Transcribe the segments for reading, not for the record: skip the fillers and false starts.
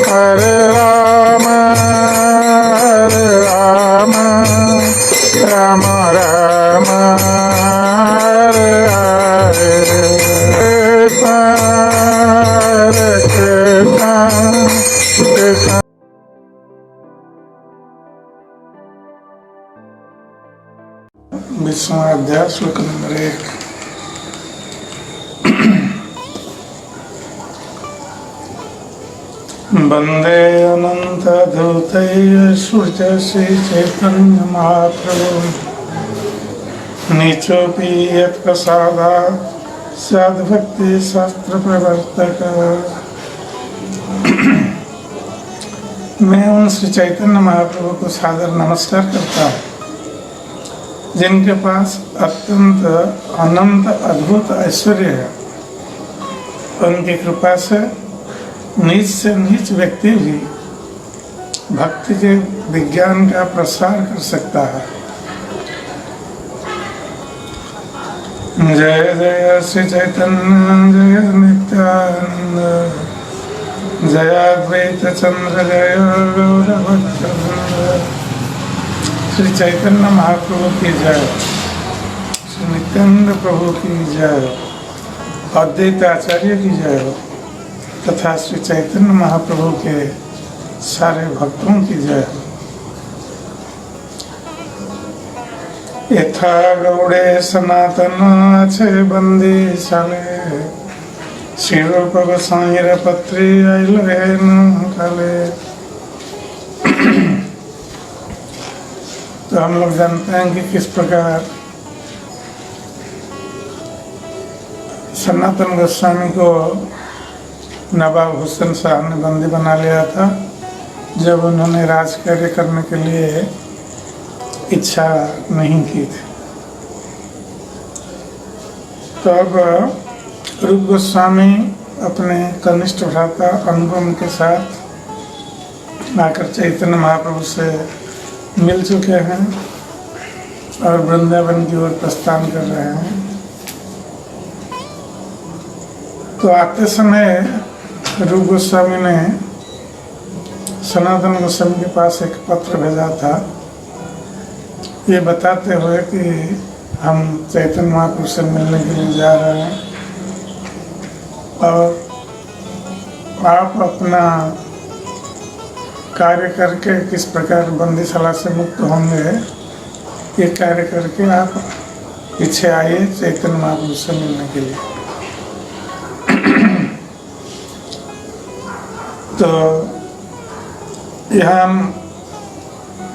Hare Rama, Rama Rama, Hare Hare, Hare Krishna, Krishna. विस्मय अध्याय श्लोक नंबर 1। वंदे अनंत धूतैः सूर्य श्री चैतन्य महाप्रभु नीचोपि यत्प्रसादात् सद्भक्ति शास्त्र प्रवर्तक। मैं उन श्री चैतन्य महाप्रभु को सादर नमस्कार करता हूँ जिनके पास अत्यंत अनंत अद्भुत ऐश्वर्य है। उनकी कृपा से नीच से नीच व्यक्ति भी भक्ति के विज्ञान का प्रसार कर सकता है। जय जय श्री चैतन्य जय नित्यानंद जय अद्वैत चंद्र जय गौरभक्तवृंद। श्री चैतन्य महाप्रभु की जय, श्री नित्यानंद प्रभु की जय, अद्वैत आचार्य की जय तथा श्री चैतन्य महाप्रभु के सारे भक्तों की जय। यथा गौड़े सनातन अच्छे बंदी साले शिरूप गोसाईर पत्री आइल काले। तो हम लोग जानते हैं कि किस प्रकार सनातन गोस्वामी को नवाब हुसैन शाह ने बंदी बना लिया था जब उन्होंने राज कार्य करने के लिए इच्छा नहीं की थी। तो अब रूप गोस्वामी अपने कनिष्ठ भ्राता अनुपम के साथ आकर चैतन्य महाप्रभु से मिल चुके हैं और वृंदावन की ओर प्रस्थान कर रहे हैं। तो आते समय रूप गोस्वामी ने सनातन गोस्वामी के पास एक पत्र भेजा था, ये बताते हुए कि हम चैतन्य महाप्रभु से मिलने के लिए जा रहे हैं और आप अपना कार्य करके किस प्रकार बंदीशाला से मुक्त होंगे, ये कार्य करके आप पीछे आइए चैतन्य महाप्रभु से मिलने के लिए। तो यहाँ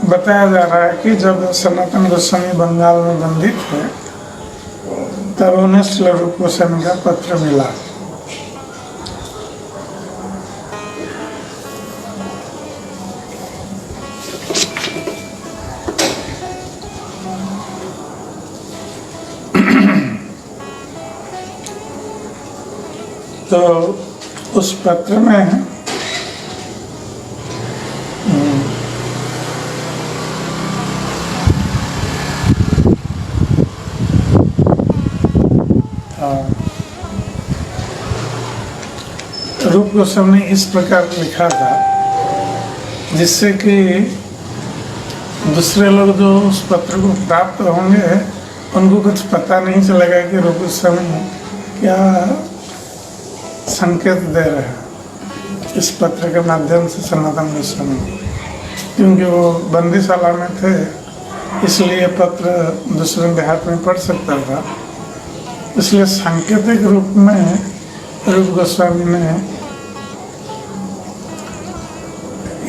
बताया जा रहा है कि जब सनातन गोस्वामी बंगाल में बंदी थे तब उन्हें श्री रूप गोस्वामी का पत्र मिला। तो उस पत्र में रूप गोस्वामी ने इस प्रकार लिखा था जिससे कि दूसरे लोग जो उस पत्र को प्राप्त होंगे उनको कुछ पता नहीं चलेगा कि रूप गोस्वामी क्या संकेत दे रहे हैं इस पत्र के माध्यम से सनातन गोस्वामी, क्योंकि वो बंदीशाला में थे इसलिए पत्र दूसरे के हाथ में पड़ सकता था। इसलिए सांकेतिक रूप में रूप गोस्वामी ने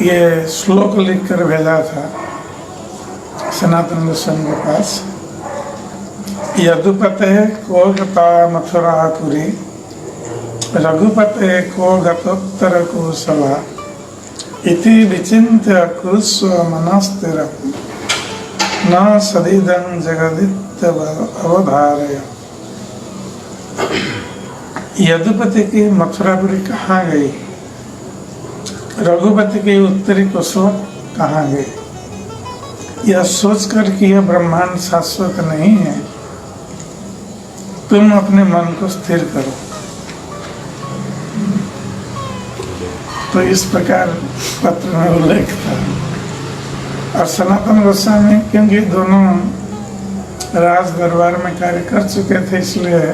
ये श्लोक लिख कर भेजा था सनातन गोस्वामी के पास। यदुपते को गता मथुरापुरी रघुपते को गतोत्तर कुशला इति विचिन्त्य कुरुस्व मनस्थिरं न सदिदं जगदित्य अवधारय। यदुपति की मथुरापुरी कहाँ गई, रघुपति की उत्तरी कुशल कहाँ गई, यह सोचकर कि यह ब्रह्मांड शाश्वत नहीं है, तुम अपने मन को स्थिर करो। तो इस प्रकार पत्र में उल्लेख था। और सनातन गोस्वामी क्योंकि दोनों राज दरबार में कार्य कर चुके थे, इसलिए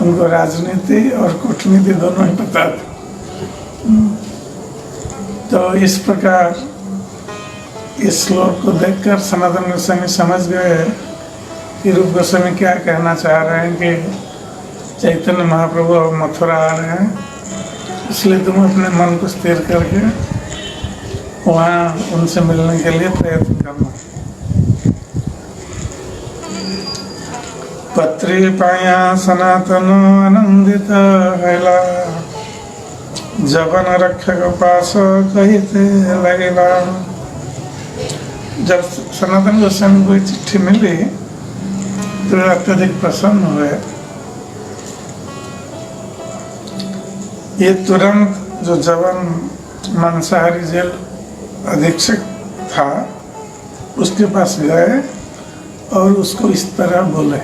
उनको राजनीति और कूटनीति दोनों ही पता था। तो इस प्रकार इस श्लोक को देखकर सनातन गोस्वामी समझ गए कि रूप गोस्वामी क्या कहना चाह रहे हैं कि चैतन्य महाप्रभु अब मथुरा आ रहे हैं, इसलिए तुम अपने मन को स्थिर करके वहाँ उनसे मिलने के लिए प्रयत्न करना। पत्री पाया सनातनो आनंदित हैला, जबन रक्षक पास कहते लगेला। जब सनातन गोस्वामी को चिट्ठी मिली तो अत्यधिक प्रसन्न हुए। ये तुरंत जो जवान मांसाहारी जेल अधीक्षक था उसके पास गए और उसको इस तरह बोले,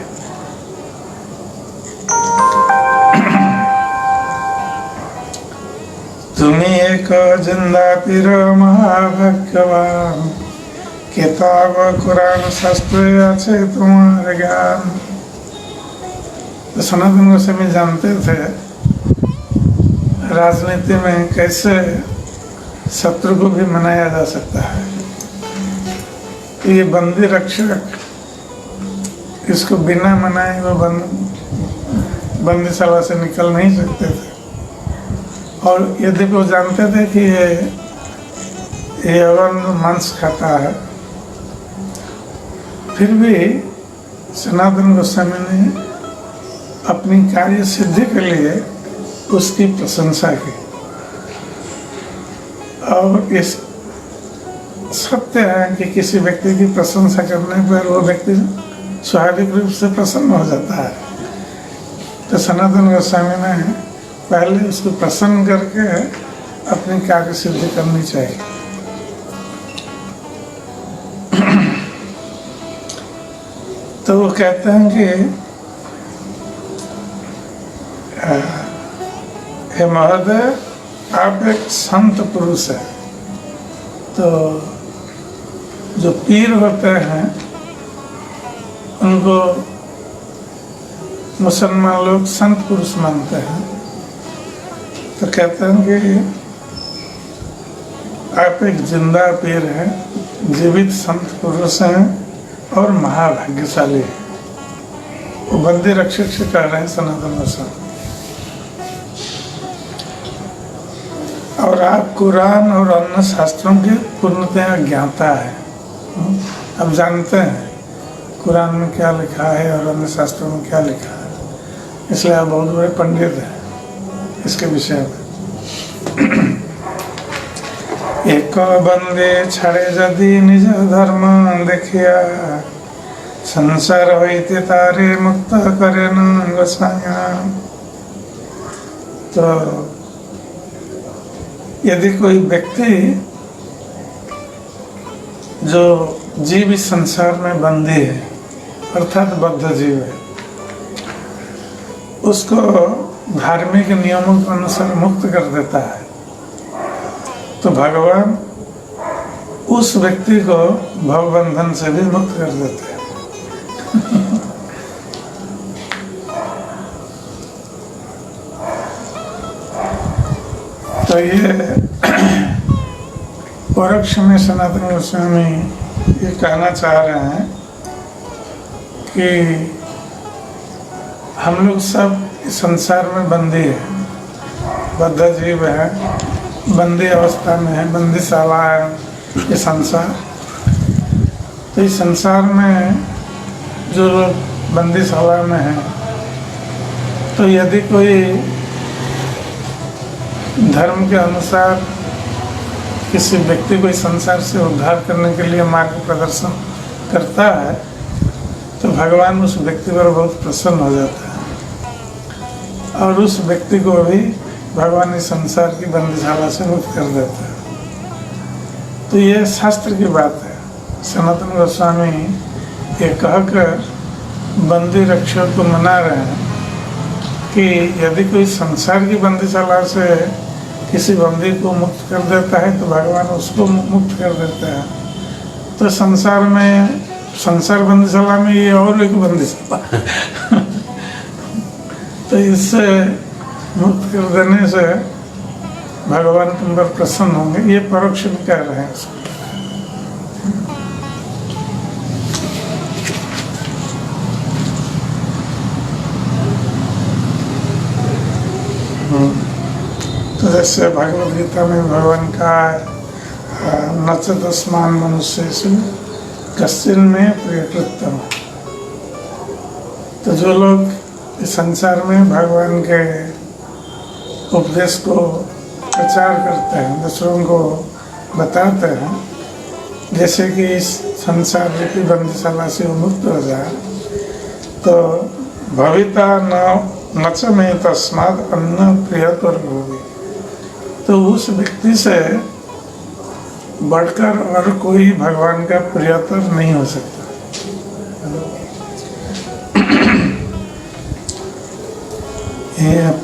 तुम्हें एक जिंदा पीर महाभाग्यवान, किताब कुरान शास्त्र अच्छे तुम्हारे ज्ञान। तो सनातन गोस्वामी जानते थे राजनीति में कैसे शत्रु को भी मनाया जा सकता है। ये बंदी रक्षक इसको बिना मनाए वो बंदीशाला से निकल नहीं सकते थे। और यदि वो जानते थे कि ये अवन मांस खाता है, फिर भी सनातन गोस्वामी ने अपनी कार्य सिद्धि के लिए उसकी प्रशंसा की। और इस सत्य है कि किसी व्यक्ति की प्रशंसा करने पर वो व्यक्ति स्वाभाविक रूप से प्रसन्न हो जाता है। तो सनातन गोस्वामी ने पहले उसको प्रसन्न करके अपनी कार्य सिद्धि करनी चाहिए। तो वो कहते हैं कि हे महोदय, आप एक संत पुरुष है। तो जो पीर होते हैं उनको मुसलमान लोग संत पुरुष मानते हैं। तो कहते हैं कि आप एक जिंदा पीर हैं, जीवित संत पुरुष हैं और महाभाग्यशाली हैं। वो बंदी रक्षक से कह रहे हैं सनातन गोस्वामी। और आप कुरान और अन्य शास्त्रों के पूर्णतया ज्ञाता है। अब जानते हैं कुरान में क्या लिखा है और अन्य शास्त्रों में क्या लिखा है, इसलिए आप बहुत बड़े पंडित हैं इसके विषय में। एक बंदे छड़े यदि निज धर्म देखिया, संसार होइते तारे मुक्त करे न गोसाइया। तो यदि कोई व्यक्ति जो जीव इस संसार में बंदी है अर्थात बद्ध जीव है, उसको धार्मिक नियमों के अनुसार मुक्त कर देता है, तो भगवान उस व्यक्ति को भवबंधन से भी मुक्त कर देते हैं। तो ये परोक्ष में सनातन गोस्वामी ये कहना चाह रहे हैं कि हम लोग सब इस संसार में बंदी है, बद्ध जीव है, बंदी अवस्था में है, बंदीशाला है ये संसार। तो इस संसार में जो लोग बंदीशाला में है, तो यदि कोई धर्म के अनुसार किसी व्यक्ति को इस संसार से उद्धार करने के लिए मार्ग प्रदर्शन करता है, तो भगवान उस व्यक्ति पर बहुत प्रसन्न हो जाता है और उस व्यक्ति को भी भगवान इस संसार की बंदीशाला से मुक्त कर देता है। तो ये शास्त्र की बात है। सनातन गोस्वामी ये कहकर बंदी रक्षक को मना रहे हैं कि यदि कोई संसार की बंदीशाला से किसी बंदी को मुक्त कर देता है तो भगवान उसको मुक्त कर देता है। तो संसार बंदीशाला में ये और एक बंदीशाला तो इससे मुक्त कर देने से भगवान तुम पर प्रसन्न होंगे, ये परोक्ष में कह रहे हैं इसको। तो जैसे भगवद गीता में भगवान का नचतस्मान मनुष्येषु कश्चिन में प्रियकृतम। तो जो लोग इस संसार में भगवान के उपदेश को प्रचार करते हैं, दूसरों को बताते हैं, जैसे कि इस संसार की बंदीशाला से मुक्त हो जाए, तो भविता नच में तस्माद अन्न प्रियतर होगी। तो उस व्यक्ति से बढ़कर और कोई भगवान का प्रियतर नहीं हो सकता।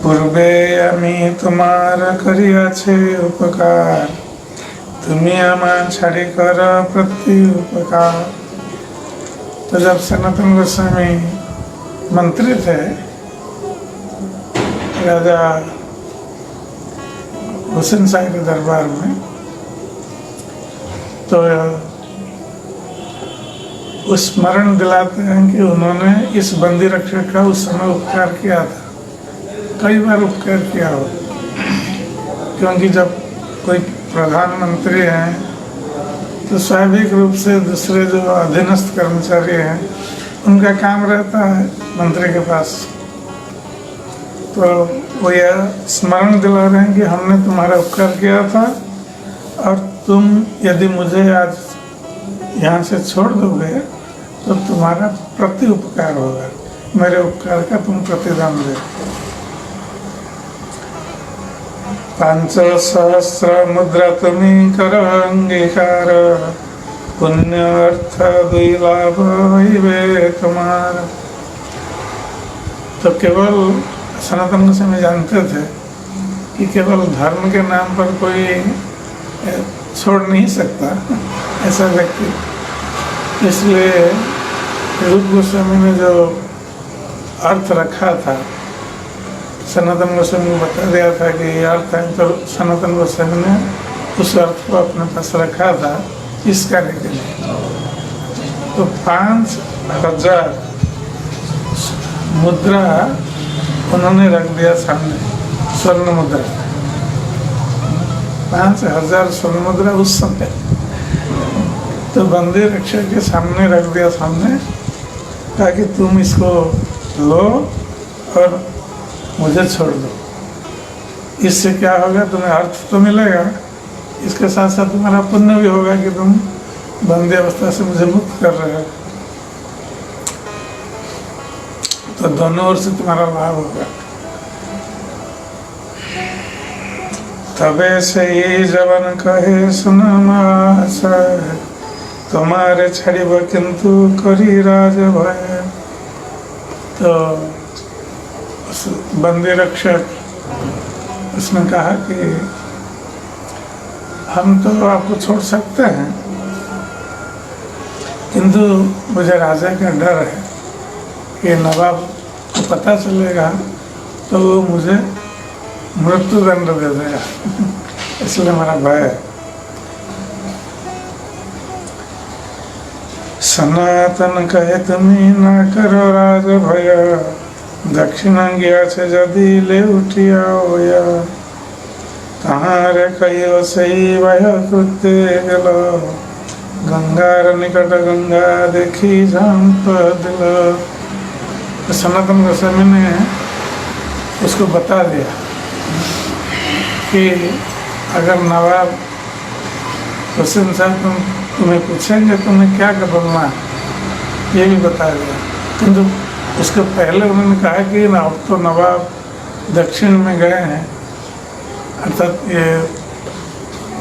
पूर्वे আমি তোমার করিয়াছে উপকার, তুমি আমার ছাড়ি कर प्रति उपकार। तो जब सनातन गोस्वामी मंत्री थे राजा हुसैन शाह के दरबार में, तो उस स्मरण दिलाते हैं कि उन्होंने इस बंदी रक्षक का उस समय उपकार किया था, कई बार उपकार किया हो। क्योंकि जब कोई प्रधानमंत्री हैं तो स्वाभाविक रूप से दूसरे जो अधीनस्थ कर्मचारी हैं उनका काम रहता है मंत्री के पास। तो वो यह स्मरण दिला रहे हैं कि हमने तुम्हारा उपकार किया था और तुम यदि मुझे आज यहाँ से छोड़ दोगे तो तुम्हारा प्रति उपकार होगा, मेरे उपकार का तुम प्रतिदान दे। 5,000 मुद्रा तुम्हें करो अंगीकार, पुण्य अर्थ दुई लाभ होइबे तुम्हारा। तो केवल सनातन गोस्वामी जानते थे कि केवल धर्म के नाम पर कोई छोड़ नहीं सकता ऐसा व्यक्ति। इसलिए रूप गोस्वामी ने जो अर्थ रखा था, सनातन गोस्वामी को बता दिया था कि ये अर्थ है, तो सनातन गोस्वामी ने उस अर्थ को अपने पास रखा था इस कार्य के लिए। तो 5,000 मुद्रा उन्होंने रख दिया सामने, स्वर्ण मुद्रा, 5,000 स्वर्ण मुद्रा उस समय तो बंदी रक्षक के सामने रख दिया सामने, ताकि तुम इसको लो और मुझे छोड़ दो। इससे क्या होगा, तुम्हें अर्थ तो मिलेगा, इसके साथ साथ तुम्हारा पुण्य भी होगा कि तुम बंदी अवस्था से मुझे मुक्त कर रहे हो। तो दोनों ओर से तुम्हारा लाभ होगा। तबे से ये जवन कहे सुनमास, तुम्हारे छड़िब किंतु करी राज भय। तो बंदी रक्षक उसने कहा कि हम तो आपको छोड़ सकते हैं, किंतु मुझे राजा का डर है कि नवाब को पता चलेगा तो वो मुझे मृत्यु दंड दे देगा, इसलिए हमारा भय है। सनातन कहे तुम्हें ना करो राज भय, दक्षिणांगिया से यदि ले उठिया होया, तहारे कहियो सही वह कृत्य गलो, गंगार निकट गंगा देखी झांप दिल। तो सनातन गोस्वामी ने उसको बता दिया कि अगर नवाब हुसैन साहब तुम्हें पूछेंगे तुम्हें क्या बोलना है, ये भी बता दिया। किंतु उसके पहले उन्होंने कहा कि ना अब तो नवाब दक्षिण में गए हैं, अर्थात ये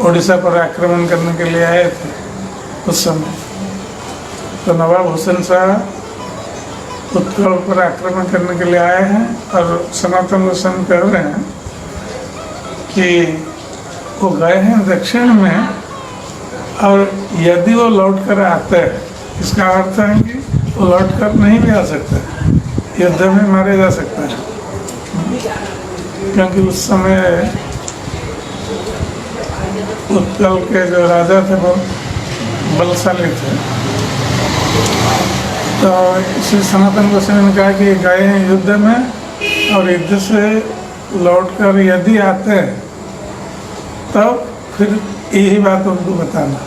उड़ीसा पर आक्रमण करने के लिए आए थे उस समय। तो नवाब हुसैन शाह उत्कल पर आक्रमण करने के लिए आए हैं और सनातन गोस्वामी कह रहे हैं कि वो गए हैं दक्षिण में और यदि वो लौट कर आते हैं, इसका अर्थ है कि वो लौट कर नहीं भी आ सकते, युद्ध में मारे जा सकते हैं, क्योंकि उस समय उत्कल के जो राजा थे वो बलशाली थे। तो श्री सनातन गोस्वामी ने कहा कि गए हैं युद्ध में और युद्ध से लौटकर यदि आते हैं तब फिर यही बात उनको बताना,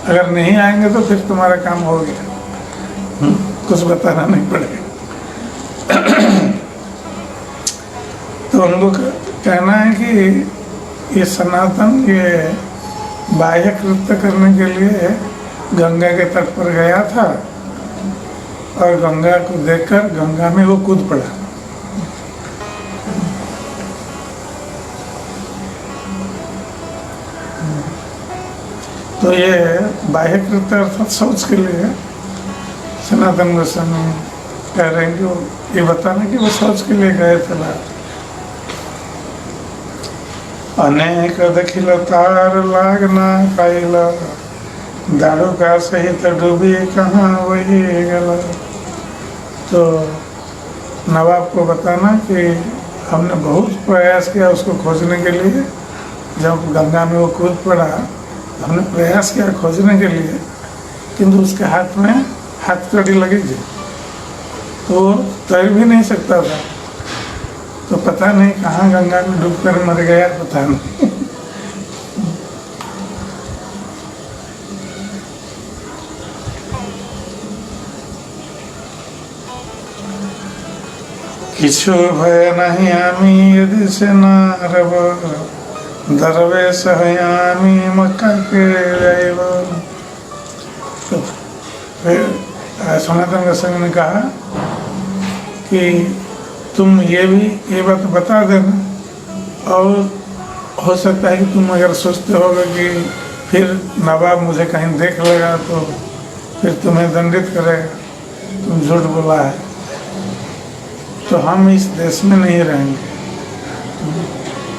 अगर नहीं आएंगे तो फिर तुम्हारा काम हो गया, कुछ बताना नहीं पड़ेगा। तो उनको कहना है कि ये सनातन ये बाह्य कृत्य करने के लिए गंगा के तट पर गया था और गंगा को देखकर गंगा में वो कूद पड़ा। तो ये बाह्य कृत्य अर्थात शौच के लिए सनातन गोस्वामी कह रहे हैं कि वो ये बताना कि वो शौच के लिए गए थे बाहर। अनेक देखिल तार लागना पाइल दारू का सहित डूबी कहाँ वही गला। तो नवाब को बताना कि हमने बहुत प्रयास किया उसको खोजने के लिए, जब गंगा में वो कूद पड़ा तो हमने प्रयास किया खोजने के लिए, किंतु उसके हाथ में हथकड़ी लगी थी तो वो तैर भी नहीं सकता था। तो पता नहीं कहाँ गंगा में डूब कर मर गया, पता नहीं। किछु भय नहीं आमी यदि से नारब दरवेश हयामी मक्का के जाइब। तो फिर सनातन गोस्वामी ने कहा कि तुम ये बात बता देना, और हो सकता है कि तुम अगर सोचते होगे कि फिर नवाब मुझे कहीं देख लेगा तो फिर तुम्हें दंडित करेगा, तुम झूठ बोला है, तो हम इस देश में नहीं रहेंगे।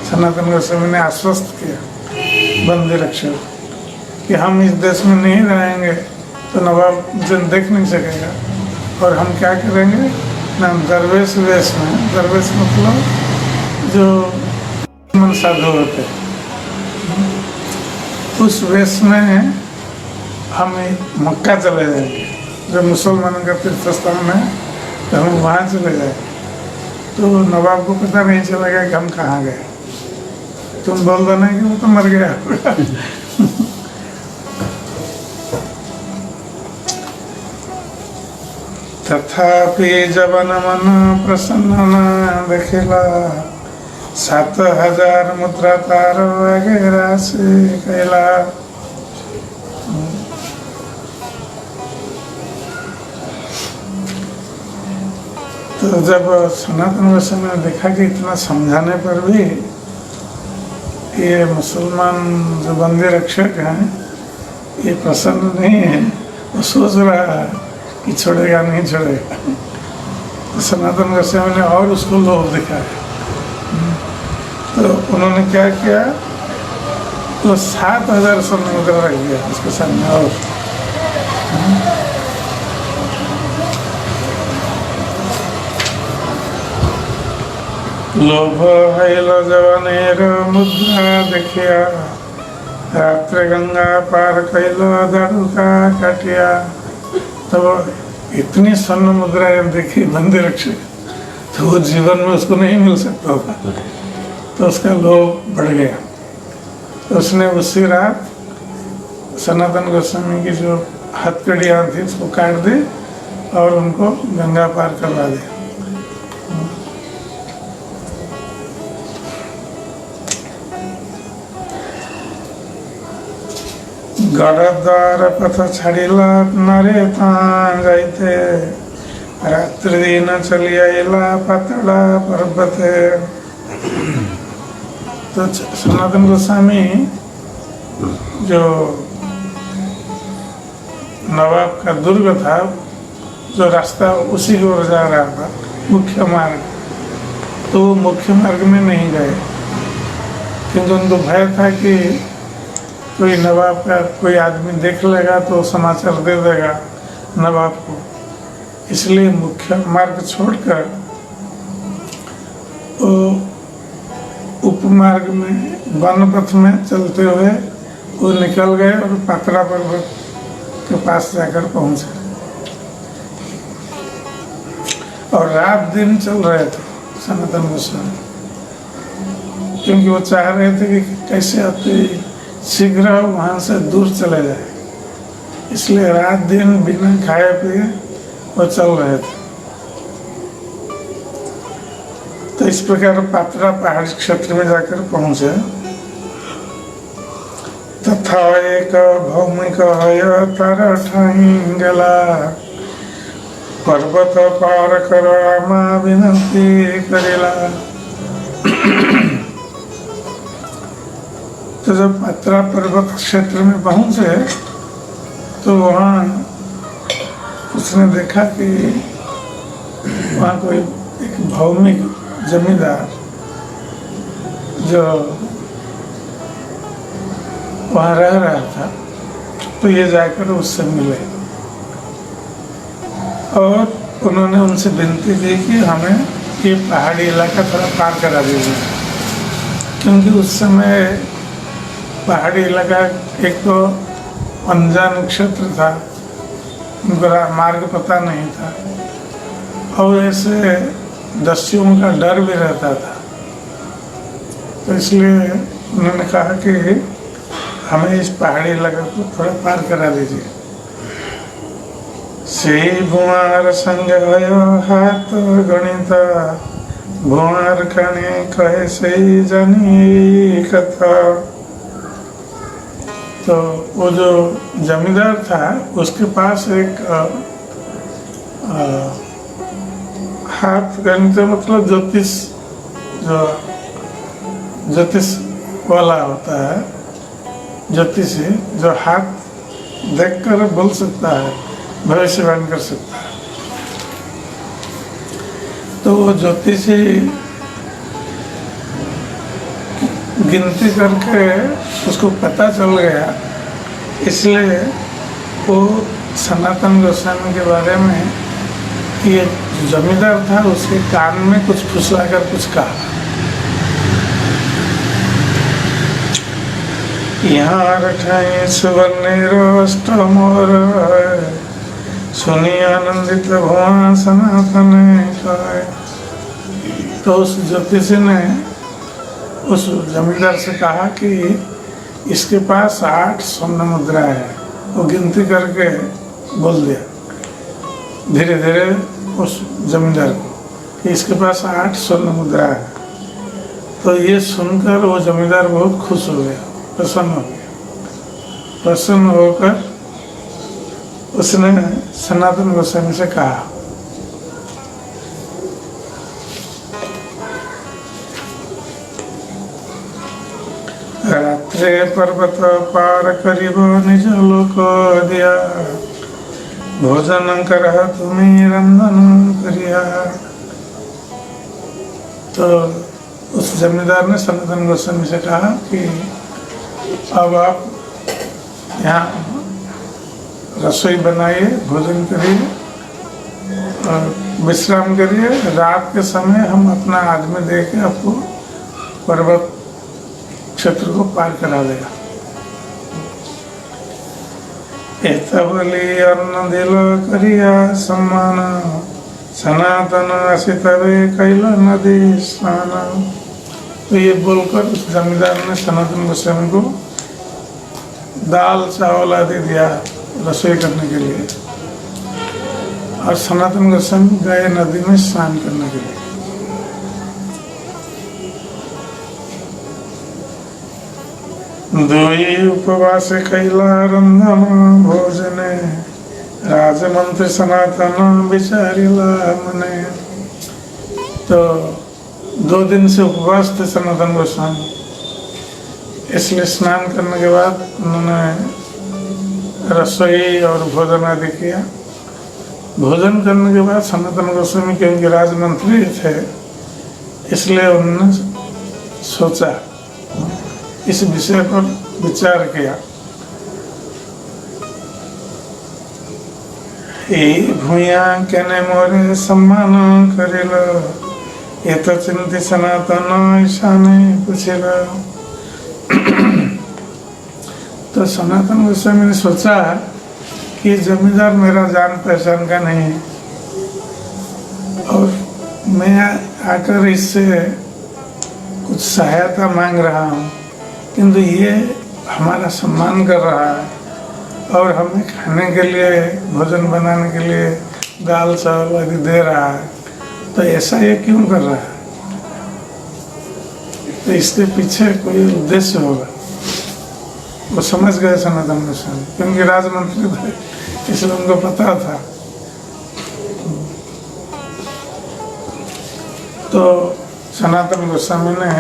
सनातन गोस्वामी ने आश्वस्त किया बंदी रक्षक कि हम इस देश में नहीं रहेंगे तो नवाब मुझे देख नहीं सकेगा, और हम क्या करेंगे ना, दरवेश वेश में, दरवेश मतलब जो मन साधु होते हैं, उस वेश में हम मक्का चले जाएंगे, जो मुसलमानों का तीर्थ स्थान है, तो हम वहाँ चले जाएंगे। तो नवाब को पता नहीं चलेगा कि हम कहाँ गए, तुम बोल देना कि वो तो मर गया। तथापि जबन मन प्रसन्न न देखिला 7,000 मुद्रा तार वगैरह से कैला। तो जब सनातन गोस्वामी ने देखा कि इतना समझाने पर भी ये मुसलमान जो बंदी रक्षक हैं ये प्रसन्न नहीं है, वो सोच रहा है कि छोड़ेगा नहीं छोड़ेगा। तो सनातन गोस्वामी ने और उसको लोभ दिखाया। तो उन्होंने क्या किया, तो 7,000 स्वर्ण मुद्रा रख दिया उसके सामने। और लोभ हैल जवानेर मुद्रा देखिया रात्रि गंगा पार कैलो दारुका काटिया। तो इतनी स्वर्ण मुद्राएं देखी बंदी रक्षक, तो वो जीवन में उसको नहीं मिल सकता था, तो उसका लोभ बढ़ गया। तो उसने उसी रात सनातन गोस्वामी की जो हथकड़ियाँ थी उसको काट दी और उनको गंगा पार करवा दिया। गढ़द्वार पथ छाड़िला नारे तान जाइते रात्रि दिन चली आइला पातला पर्वते। तो सनातन गोस्वामी जो नवाब का दुर्ग था, जो रास्ता उसी की ओर जा रहा था, मुख्य मार्ग, तो वो मुख्य मार्ग में नहीं गए, क्योंकि उनको भय था कि कोई नवाब का कोई आदमी देख लेगा तो समाचार दे देगा नवाब को। इसलिए मुख्य मार्ग छोड़कर वो उपमार्ग में वन पथ में चलते हुए वो निकल गए और पात्रा पर्वत के पास जाकर पहुंचे। और रात दिन चल रहे थे सनातन गोस्वामी, क्योंकि वो चाह रहे थे कि कैसे अति शीघ्र वहाँ से दूर चले जाए, इसलिए रात दिन बिना खाए पिए वो चल रहे थे। तो इस प्रकार पात्रा पहाड़ी क्षेत्र में जाकर पहुंचे। तथा एक भौमिक गला पर्वत पार कर विनती करेला। तो जब पात्रा पर्वत क्षेत्र में पहुंचे तो वहाँ उसने देखा कि वहाँ कोई एक भौमिक जमींदार जो वहाँ रह रहा था, तो ये जाकर उससे मिले और उन्होंने उनसे विनती की कि हमें ये पहाड़ी इलाका थोड़ा पार करा दीजिए, क्योंकि उस समय पहाड़ी इलाका एक तो अनजान क्षेत्र था, उनको मार्ग पता नहीं था, और ऐसे दस्युओं का डर भी रहता था। तो इसलिए उन्होंने कहा कि हमें इस पहाड़ी इलाका को थोड़ा पार करा दीजिए। से भुआर संग हाथ गणित भुआर कने कहे से जानी कथा। तो वो जो जमींदार था उसके पास एक हाथ गणित मतलब ज्योतिष वाला होता है, ज्योतिषी जो हाथ देखकर बोल सकता है, भविष्यवाणी कर सकता है। तो वो ज्योतिषी गिनती करके उसको पता चल गया, इसलिए वो सनातन गोस्वामी के बारे में ये जमींदार था उसके कान में कुछ फुसला कर कुछ कहा। यहाँ रठाई सुवर्णेर सुनी आनंदित भुआ सनातन काय। तो उस ज्योतिषी ने उस जमींदार से कहा कि इसके पास 8 स्वर्ण मुद्रा है। वो गिनती करके बोल दिया धीरे धीरे उस जमींदार को कि इसके पास 8 स्वर्ण मुद्रा है। तो ये सुनकर वो जमींदार बहुत खुश हो गया, प्रसन्न हो गया। प्रसन्न होकर उसने सनातन गोस्वामी से कहा, रात्रे पर्वत पार करीब निज लोक दिया भोजन कर तुम्हें रंधन करिया। तो उस जमींदार ने सनातन गोस्वामी से कहा कि अब आप यहाँ रसोई बनाइए, भोजन करिए और विश्राम करिए। रात के समय हम अपना आदमी दे के आपको पर्वत क्षेत्र को पार करा देगा। एतबली अन्न दिल करिया सम्मान सनातन असितवे कैल नदी स्नान। तो ये बोलकर उस जमींदार ने सनातन गोस्वामी को दाल चावल आदि दिया रसोई करने के लिए, और सनातन गोस्वामी गए नदी में स्नान करने के लिए। दुई उपवास कैला रंधन भोजने राजमंत्री सनातन विचारिला मने। तो 2 दिन से उपवास थे सनातन गोस्वामी, इसलिए स्नान करने के बाद उन्होंने रसोई और भोजन आदि किया। भोजन करने के बाद सनातन गोस्वामी क्योंकि राजमंत्री थे, इसलिए उन्होंने सोचा, इस विषय पर विचार किया। भूया केने मोरे सम्मान करेल, ये तो चिंती सनातन ईशाने पूछेल। तो सनातन गोस्वामी ने सोचा कि जमींदार मेरा जान पहचान का नहीं है और मैं आकर इससे कुछ सहायता मांग रहा हूँ, किंतु ये हमारा सम्मान कर रहा है और हमें खाने के लिए, भोजन बनाने के लिए दाल चावल आदि दे रहा है, तो ऐसा ये क्यों कर रहा है? तो इसके पीछे कोई उद्देश्य होगा। वो समझ गए सनातन गोस्वामी, क्योंकि राजमंत्री थे, इसलिए उनको पता था। तो सनातन गोस्वामी ने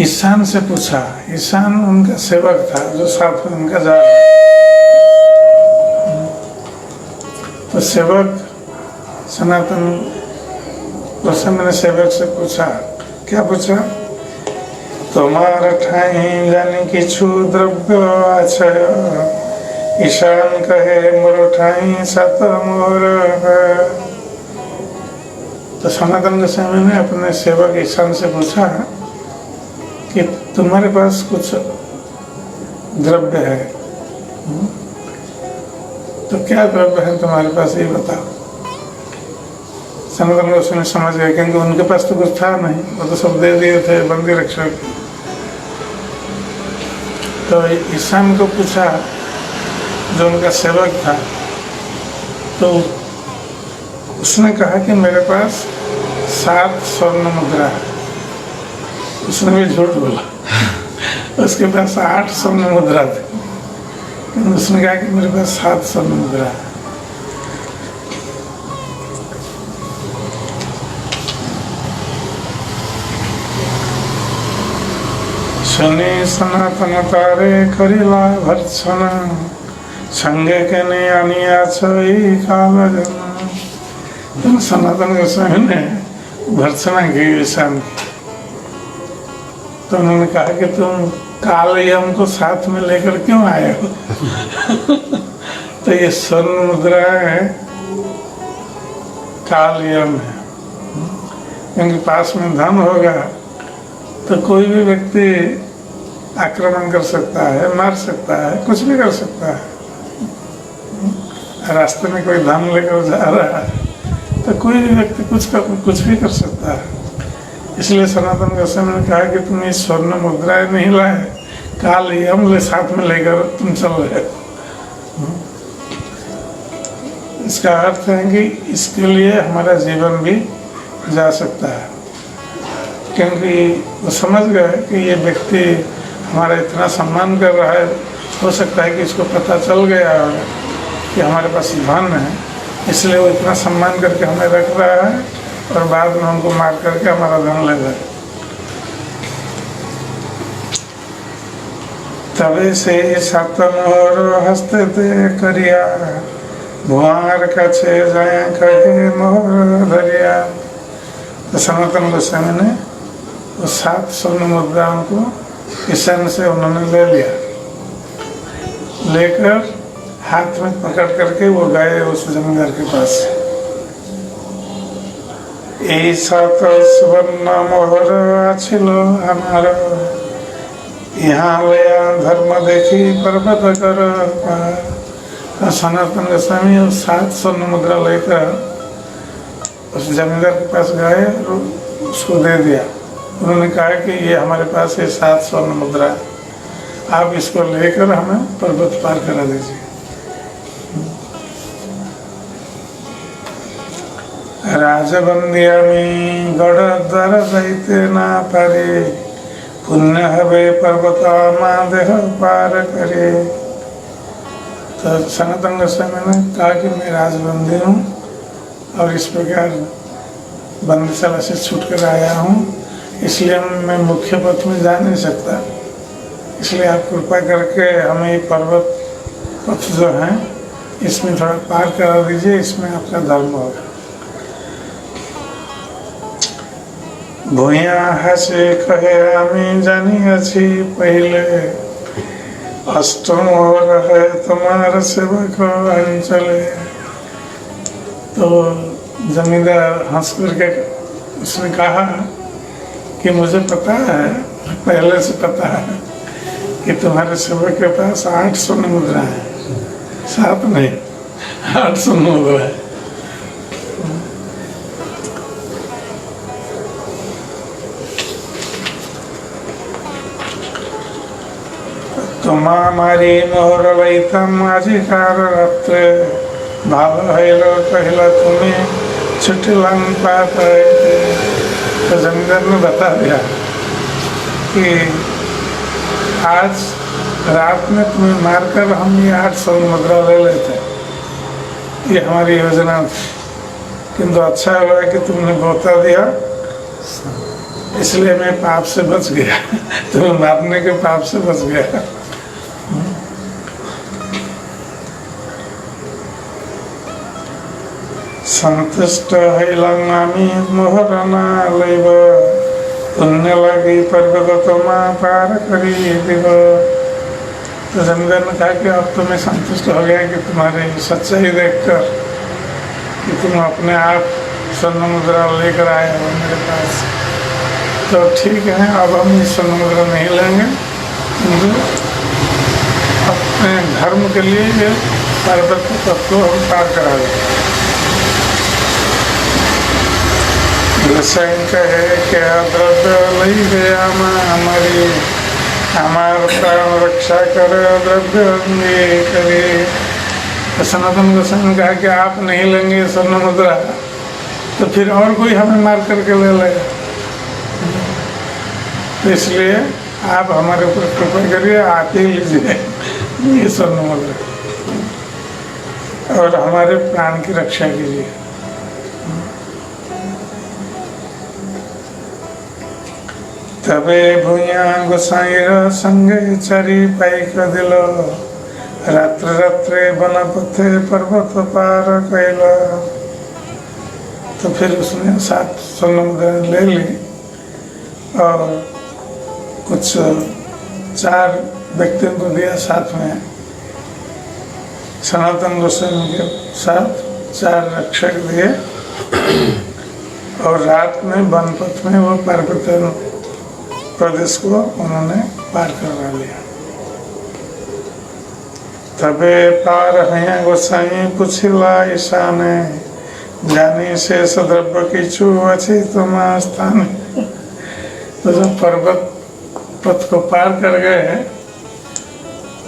ईशान से पूछा। ईशान उनका सेवक था जो साथ में उनका जा रहा। तो सेवक सनातन गोस्वामी ने सेवक से पूछा, क्या पूछा? तुम्हारा ठाई जानी किछु द्रव्य आछय, ईशान कहे मोर ठाई सत मोर। तो सनातन गोस्वामी ने अपने सेवक ईशान से पूछा कि तुम्हारे पास कुछ द्रव्य है, तो क्या द्रव्य है तुम्हारे पास, ये बताओ। सनातन गोस्वामी समझ गए, क्योंकि उनके पास तो कुछ था नहीं, वो तो सब दे दिए थे बंदी रक्षक। तो ईशान को पूछा, जो उनका सेवक था, तो उसने कहा कि मेरे पास 7 स्वर्ण मुद्रा है। उसने भी झूठ बोला, उसके पास 8 स्वर्ण मुद्रा थे। उसने कहा कि मेरे पास 7 स्वर्ण मुद्रा है। शनि सनातन तारे करिला भर्त्सना, संगे के ने आनिया छई काल जन। सनातन गोस्वामी ने भर्त्सना की ईशान की। तो उन्होंने कहा कि तुम काल यम को साथ में लेकर क्यों आए हो? तो ये स्वर्ण मुद्रा है, काल यम है, क्योंकि पास में धन होगा तो कोई भी व्यक्ति आक्रमण कर सकता है, मार सकता है, कुछ भी कर सकता है। रास्ते में कोई धन लेकर जा रहा है तो कोई भी व्यक्ति कुछ भी कर सकता है। इसलिए सनातन गोस्वामी ने कहा कि तुम इस स्वर्ण मुद्राएं नहीं लाए, काल यम ले साथ में लेकर तुम चल रहे हो। इसका अर्थ है कि इसके लिए हमारा जीवन भी जा सकता है, क्योंकि वो समझ गए कि ये व्यक्ति हमारा इतना सम्मान कर रहा है, हो सकता है कि इसको पता चल गया कि हमारे पास धन है, इसलिए वो इतना सम्मान करके हमें रख रहा है और बाद में उनको मार करके हमारा धन ले जाए। तबे से सातम और हंसते थे करिया, भुआर का छे जाए कहे मोर धरिया। तो सनातन गोस्वामी ने वो 7 स्वर्ण मुद्राओं को ईशान से उन्होंने ले लिया, लेकर हाथ में पकड़ करके वो गए उस जमींदार के पास। ऐसा तो सुवर्ण मोहर आछिल हमार, यहाँ लया धर्म देखी पर्वत कर। सनातन गोस्वामी 7 स्वर्ण मुद्रा लेकर उस जमींदार के पास गए और उसको दे दिया। उन्होंने कहा कि ये हमारे पास है 7 स्वर्ण मुद्रा, आप इसको लेकर हमें पर्वत पार करा दीजिए। राजबंदिया में गढ़ द्वार दैते ना पारे, पुण्य हवे पर्वत माँ देह पार करे। तो सनातन गोस्वामी ने कहा कि मैं राजबंदी हूँ और इस प्रकार बंदीशाला से छूट कर आया हूँ, इसलिए मैं मुख्य पथ में जा नहीं सकता। इसलिए आप कृपा करके हमें ये पर्वत पथ जो है इसमें थोड़ा पार करा दीजिए, इसमें आपका धर्म होगा। भूया हसे कहे आमी जानी अच्छी पहले, अष्टम हो रहे तुम्हारे सेवक अंचले। तो जमींदार हंस करके उसने कहा कि मुझे पता है, पहले से पता है कि तुम्हारे सेवक के पास 8 स्वर्ण मुद्रा है, 7 नहीं 8 स्वर्ण मुद्रा है। तुम्हारी मोहर लैतम अधिकार रात्रे, भाव हैलो कहला तुम्हें छुट्टिलान पात। तो जमींदार ने बता दिया कि आज रात में तुम्हें मारकर हम ये 8 स्वर्ण मुद्रा ले लेते, ये हमारी योजना थी, किंतु अच्छा हुआ कि तुमने बता दिया, इसलिए मैं पाप से बच गया। तुम्हें मारने के पाप से बच गया। संतुष्ट हैलामी मोहरना लेब, पुण्य लगी पर्वत तुमा पार करी देव। तो जमींदार ने कहा कि अब तो मैं संतुष्ट हो गया कि तुम्हारी सच्चाई देखकर कि तुम अपने आप स्वर्ण मुद्रा लेकर आए हो मेरे पास, तो ठीक है, अब हम ये स्वर्ण मुद्रा नहीं लेंगे, किंतु अपने धर्म के लिए ये पर्वत पथ को हम पार करा देंगे। कहे क्या द्रव्य लई गया हमारी, हमार प्राण रक्षा कर द्रव्य करे। तो सनातन गोस्वामी ने कहा कि आप नहीं लेंगे स्वर्ण मुद्रा तो फिर और कोई हमें मार करके ले लेगा, तो इसलिए आप हमारे ऊपर कृपा करिए, आप ही लीजिए ये स्वर्ण मुद्रा और हमारे प्राण की रक्षा कीजिए। तबे भूया गोसाईर संगे चरी पाइक दिल, रात्र रात्रे वन पथे पर्वत पार कैल। तो फिर उसने 7 स्वर्ण मुद्रा ले ली और कुछ 4 व्यक्तियों को दिया साथ में, सनातन गोस्वामी के साथ 4 रक्षक दिए और रात में वनपथ में वो पार्वती प्रदेश को उन्होंने पार करवा लिया। तबे पार हैया गोसाई पुछिला ईशाने, जानी से सद्रव्य किछु अच्छी तुम स्थान। तो जब पर्वत पथ को पार कर गए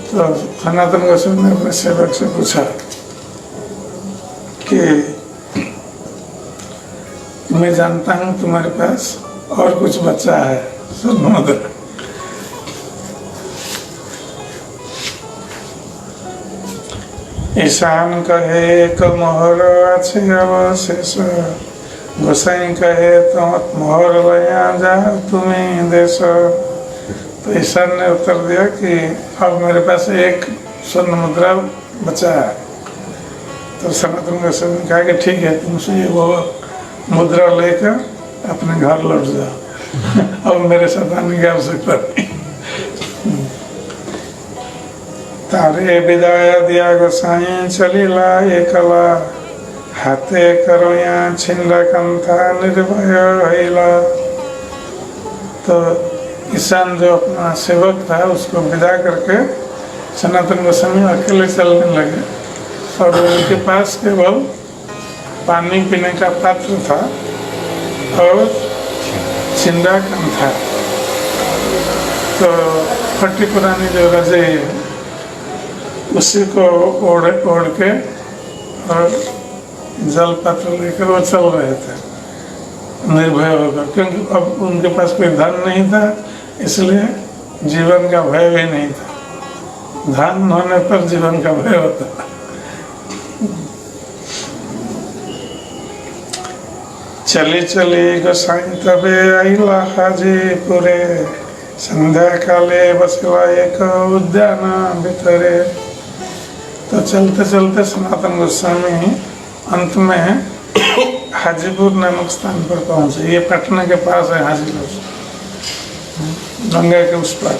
तो सनातन गोस्वामी ने अपने सेवक से पूछा कि मैं जानता हूँ तुम्हारे पास और कुछ बचा है स्वर्ण मुद्रा। ईशान कहे एक मोहर अच्छे अवशेष, गोसाई कहे तो मोहर लया जा तुम्हें देश। तो ईशान ने उत्तर दिया कि अब मेरे पास एक स्वर्ण मुद्रा बचा है। तो सनातन गोस्वामी ने कहा कि ठीक है, तुमसे वो मुद्रा लेकर अपने घर लौट जाओ, अब मेरे साथ आने की आवश्यकता नहीं। तारे विदाय दिया गोसाई चलीला एकला, हाथे करो यहाँ छिंदा कंथा निर्भय हैला। तो ईशान जो अपना सेवक था उसको विदा करके सनातन गोस्वामी अकेले चलने लगे और उनके पास केवल पानी पीने का पात्र था और छिंदा कंथा। तो फटी पुरानी जो रजाई है उसी को ओढ़ के और जल पात्र लेकर वो चल रहे थे निर्भय होकर, क्योंकि अब उनके पास कोई धन नहीं था, इसलिए जीवन का भय भी नहीं था। धन होने पर जीवन का भय होता। चली चली गोसाई तबे आईला हाजीपुरे, संध्या काले बसवा एक उद्यान भीतरे। तो चलते चलते सनातन गोस्वामी अंत में हाजीपुर नामक स्थान पर पहुंचे। ये पटना के पास है हाजीपुर, गंगा के उस पार।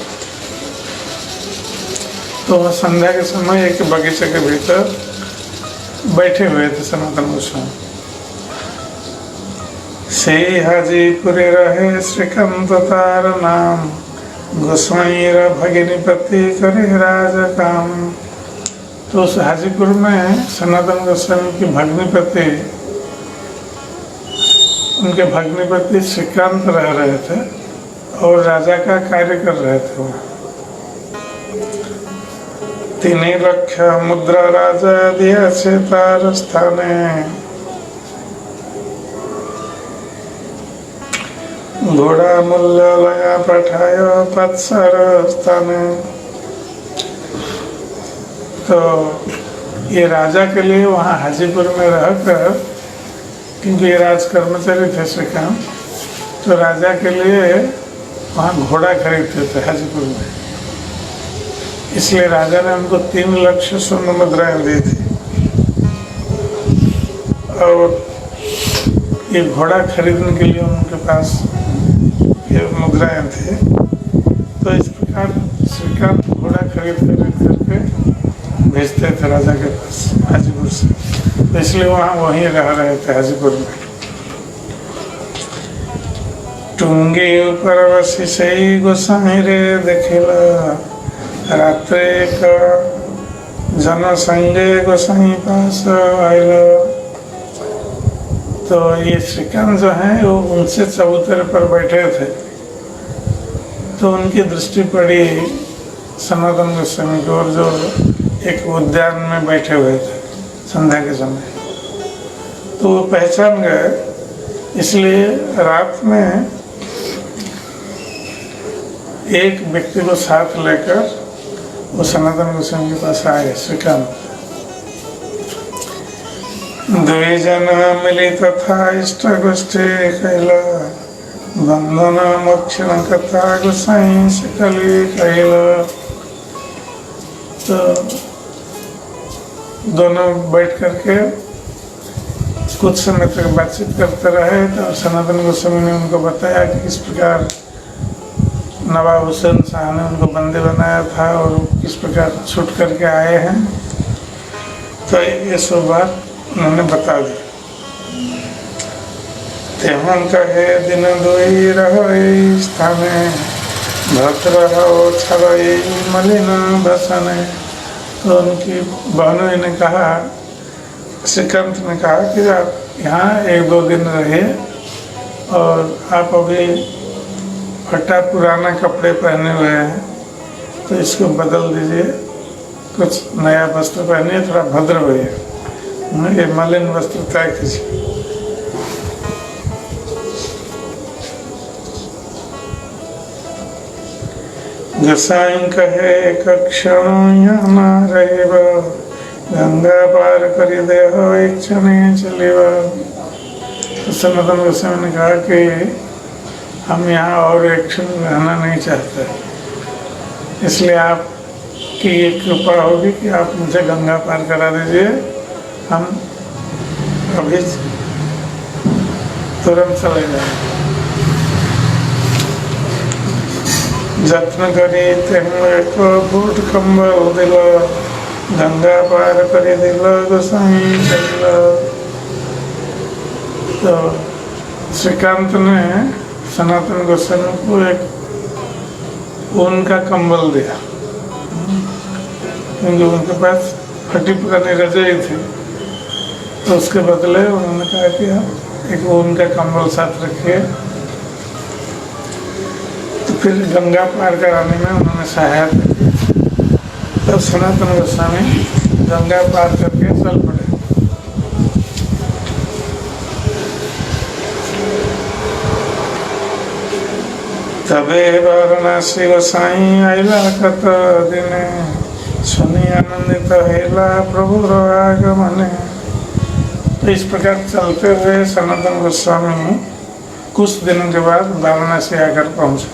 तो वह संध्या के समय एक बगीचे के भीतर बैठे हुए थे सनातन गोस्वामी। से हाजीपुरे रहे श्रीकांत तार नाम, गोस्वामी भगिनीपति करे राज काम। तो उस हाजीपुर में सनातन गोस्वामी की भगिनीपति, उनके भगिनीपति श्रीकांत रह रहे थे और राजा का कार्य कर रहे थे। वो 3 लाख मुद्रा राजा दिया से तार स्थाने, घोड़ा मूल्य लया पठायो पत्सर स्थाने। तो ये राजा के लिए वहाँ हाजीपुर में रहकर, क्योंकि ये राज कर्मचारी थे श्रीकांत, तो राजा के लिए वहाँ घोड़ा खरीदते थे हाजीपुर में। इसलिए राजा ने उनको 3 लाख स्वर्ण मुद्राएं दी थी। और ये घोड़ा खरीदने के लिए उनके पास ये मुद्राएं थे। तो इस प्रकार श्रीकांत घोड़ा खरीद करके भेजते थे राजा के पास हाजीपुर से। तो इसलिए वहाँ वहीं रह रहे थे हाजीपुर में। टुंगी ऊपर बसी सही गोसाई रे देखिला, रात्रे का जन संगे गोसाई पास आइला। तो ये श्रीकांत जो हैं वो उनसे चबूतरे पर बैठे थे। तो उनकी दृष्टि पड़ी सनातन गोस्वामी की ओर, जो एक उद्यान में बैठे हुए थे संध्या के समय। तो वो पहचान गए, इसलिए रात में एक व्यक्ति को साथ लेकर वो सनातन गोस्वामी के पास आए श्रीकांत। 2 जन मिली तथा इष्ट गोष्ठी कैला, बंधन मोक्षण कथा गोसाई सकली कैला। तो दोनों बैठ करके कुछ समय तक बातचीत करते रहे। तो सनातन गोस्वामी ने उनको बताया कि किस प्रकार नवाब हुसैन शाह ने उनको बंदी बनाया था और किस प्रकार छूट करके आए हैं। तो ये सब बात उन्होंने बता दी। तेमन कहे दिन 2 रहो स्थाने, भक्त रहो छवई मलिन बसने। तो उनकी बहनों ने कहा, श्रीकांत ने कहा कि आप यहाँ 1-2 दिन रहिए और आप अभी फटा पुराना कपड़े पहने हुए हैं, तो इसको बदल दीजिए, कुछ नया वस्त्र पहनिए, थोड़ा भद्र होइए, ये मलिन वस्त्र त्याग कीजिए। गोसाई कहे एक क्षण यहाँ न रहेब, गंगा पार करी दे हो एक क्षण चलेगा। तो सनातन गोस्वामी ने कहा कि हम यहाँ और एक क्षण रहना नहीं चाहते, इसलिए आपकी ये कृपा होगी कि आप मुझे गंगा पार करा दीजिए, हम अभी तुरंत चले जाएंगे। जत्न करी तेहू एक बूट कंबल दिल, गंगा पार करी दिल गोसाई चल। तो श्रीकांत ने सनातन गोस्वामी को एक ऊन का कंबल दिया, क्योंकि उनके पास फटी पुरानी रजाई थी। तो उसके बदले उन्होंने कहा कि आप एक ऊन का कंबल साथ रखिए। तो फिर गंगा पार कराने में उन्होंने सहायता की। तब सनातन गोस्वामी गंगा पार करके चल पड़े। तबे वाराणसी गोसाई आइला कत दिने, सुनी आनंदित हेला प्रभु आगमने। तो इस प्रकार चलते हुए सनातन गोस्वामी कुछ दिनों के बाद वाराणसी आकर पहुँचे।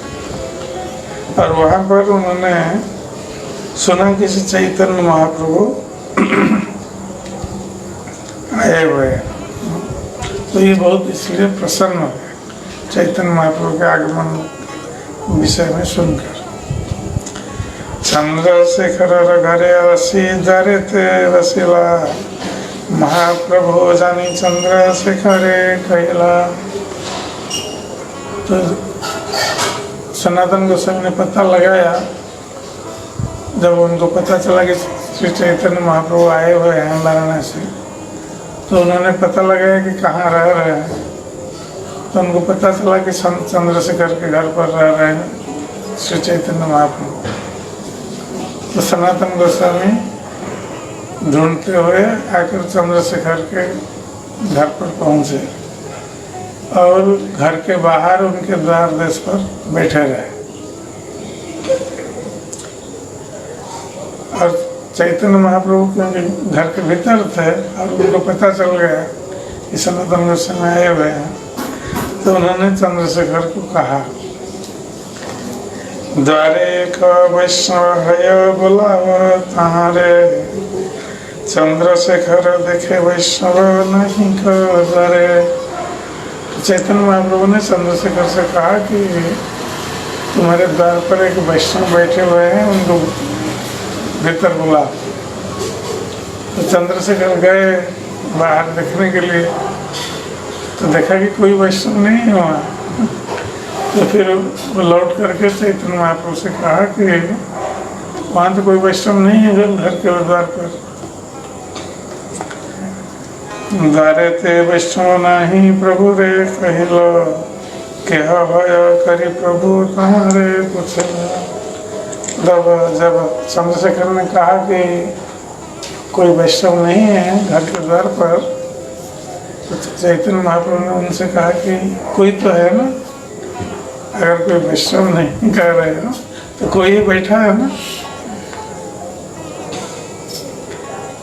और वहाँ पर उन्होंने सुना कि चैतन्य महाप्रभु आए हुए हैं, तो ये बहुत इसलिए प्रसन्न हुए चैतन्य महाप्रभु के आगमन विषय में सुनकर। चंद्रशेखर घरे रसी दरे ते रसीला, महाप्रभु जानी चंद्रशेखरे कहला। तो सनातन गोस्वामी ने पता लगाया, जब उनको पता चला कि श्री चैतन्य महाप्रभु आए हुए हैं वाराणसी, तो उन्होंने पता लगाया कि कहाँ रह रहे हैं। तो उनको पता चला कि चंद्रशेखर के घर पर रह रहे हैं श्री चैतन्य महाप्रभु। तो सनातन गोस्वामी ढूंढते हुए आकर चंद्रशेखर के घर पर पहुँचे और घर के बाहर उनके द्वार देश पर बैठे रहे। और चैतन्य महाप्रभु क्योंकि घर के भीतर थे और उनको पता चल गया कि सनातन गोस्वामी आए हुए हैं, तो उन्होंने चंद्रशेखर को कहा, द्वारे एक वैष्णव है बुलाव तारे, चंद्रशेखर देखे वैष्णव नहीं को द्वारे। चैतन्य महाप्रभु ने चंद्रशेखर से कहा कि तुम्हारे द्वार पर एक वैष्णव बैठे हुए हैं, उनको भीतर बुला। तो चंद्रशेखर गए बाहर देखने के लिए, तो देखा कि कोई वैष्णव नहीं है वहाँ। तो फिर वो लौट करके चैतन्य महाप्रभु से कहा कि वहाँ तो कोई वैष्णव नहीं है घर के द्वार पर। द्वारे ते वैष्णव नहीं प्रभु रे कहिलो, क्या भय करी प्रभु तुम्हारे पूछे। जब चंद्रशेखर ने कहा कि कोई वैष्णव नहीं है घर के द्वार पर, तो चैतन्य महाप्रभु ने उनसे कहा कि कोई तो है ना, अगर कोई वैष्णव नहीं कह रहे हो तो कोई बैठा है ना।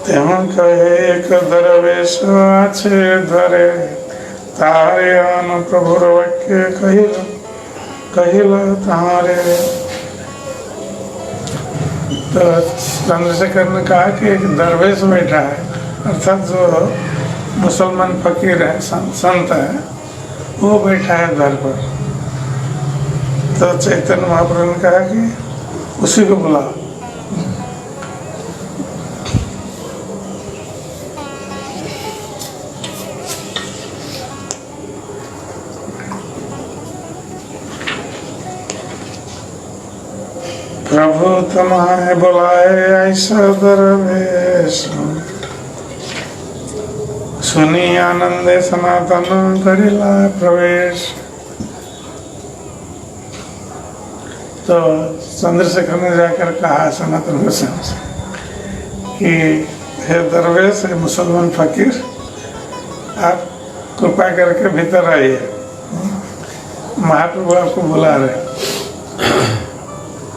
तेमन कहे एक दरवेश आछे द्वारे, तारे आन प्रभु वाक्य कहिल तारे। तो चंद्रशेखर ने कहा कि एक दरवेश बैठा है, अर्थात जो मुसलमान फकीर है, संत है, वो बैठा है द्वार पर। तो चैतन्य महाप्रभु ने कहा कि उसी को बुलाओ। प्रभु तुम्हें बुलाए ऐसा दरवेश, सुनी आनंदे सनातन करिला प्रवेश। तो चंद्रशेखर ने जाकर कहा सनातन गोस्वामी से कि हे दरवेश, है मुसलमान फकीर, आप कृपा करके भीतर आइए, महाप्रभु आपको बुला रहे।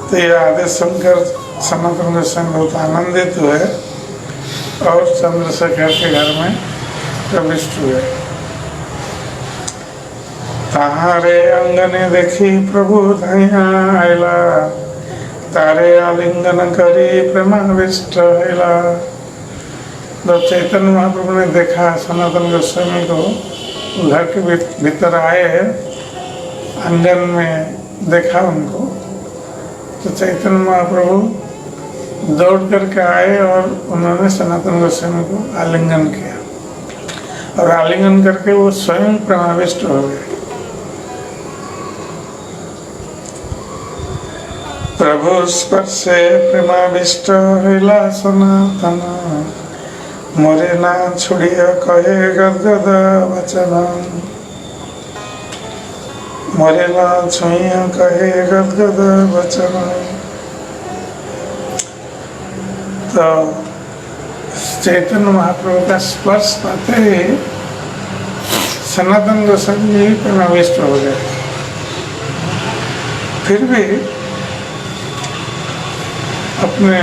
तो ये आदेश सुनकर सनातन गोस्वामी बहुत आनंदित हुए और चंद्रशेखर के घर में प्रविष्ट हुए। तारे अंगने देखी प्रभु धैया आयला, तारे आलिंगन करी प्रेमाविष्ट हैला। जब चैतन्य महाप्रभु ने देखा सनातन गोस्वामी को घर के भीतर आए, आंगन में देखा उनको, तो चैतन्य महाप्रभु दौड़ करके आए और उन्होंने सनातन गोस्वामी को आलिंगन किया और आलिंगन करके वो स्वयं प्रेमाविष्ट हो गए। प्रभु स्पर्शे प्रेमाविष्ट हैला सनातन, मोरे ना छुड़िया कहे गदगद वचन, मोरे ना छुइया कहे गदगद वचन। तो चैतन्य महाप्रभु का स्पर्श पाते ही सनातन गोस्वामी जी प्रेमाविष्ट हो गए। फिर भी अपने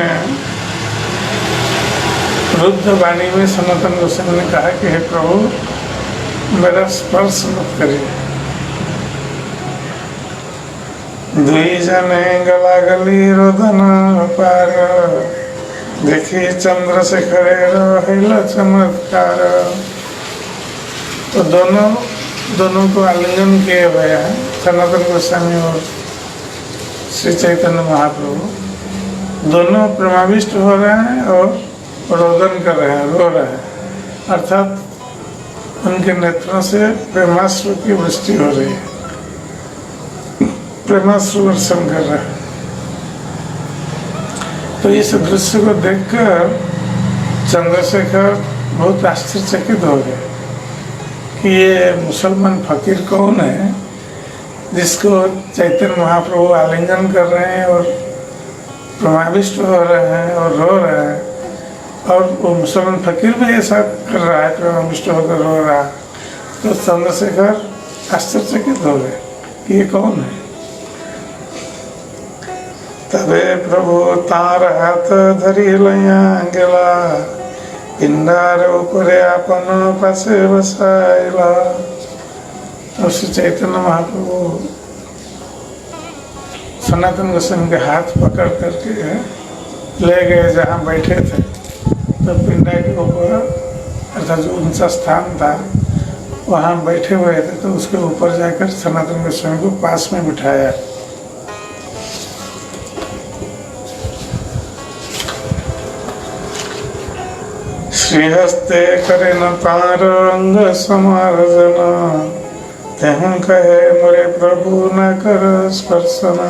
रुद्र वाणी में सनातन गोस्वामी ने कहा कि हे प्रभु, मेरा स्पर्श मत करिए। दुई जने गला गली रोदन पार देखी चंद्रशेखर रहिल चमत्कार। तो दोनों को आलिंगन किए हुए हैं सनातन गोस्वामी और श्री चैतन्य महाप्रभु। दोनों प्रेमाविष्ट हो रहे हैं और रोदन कर रहे हैं, रो रहे हैं, अर्थात उनके नेत्रों से प्रेमाश्रु की वृष्टि हो रही है, प्रेमाश्रु वर्षण कर रहे हैं। तो इस दृश्य को देखकर चंद्रशेखर बहुत आश्चर्यचकित हो गए कि ये मुसलमान फकीर कौन है जिसको चैतन्य महाप्रभु आलिंगन कर रहे हैं और प्रभाविष्ट हो रहे हैं और रो रहे हैं, और वो मुसलमान फकीर भी ऐसा कर रहा है, प्रभाविष्ट होकर रो रहा है। तो चंद्रशेखर आश्चर्यचकित हो गए कि ये कौन है। तबे प्रभु तार हाथ धरी लैया गेला, पिंडार ऊपरे आपन पासे बसाइला। तो श्री चैतन्य महाप्रभु सनातन गोस्वामी के हाथ पकड़ करके ले गए जहाँ बैठे थे। तो पिंडा के ऊपर अर्थात जो ऊंचा स्थान था वहाँ बैठे हुए थे, तो उसके ऊपर जाकर सनातन गोस्वामी को पास में बिठाया। श्रीहस्ते करे न पार अंग समार्जना, तेहं कहे मोरे प्रभु न कर स्पर्शना।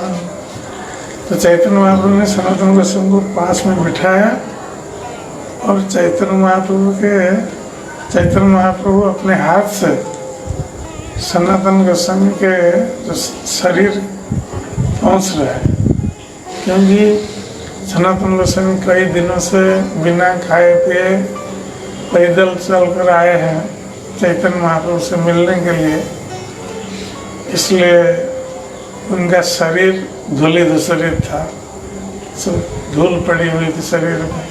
तो चैतन्य महाप्रभु ने सनातन गोस्वामी को पास में बिठाया और चैतन्य महाप्रभु अपने हाथ से सनातन गोस्वामी के जो शरीर पहुँच रहे हैं, क्योंकि सनातन गोस्वामी कई दिनों से बिना खाए पिए पैदल चल कर आए हैं चैतन्य महाप्रभु से मिलने के लिए, इसलिए उनका शरीर धूली धूसरित था, सब धूल पड़ी हुई थी शरीर में।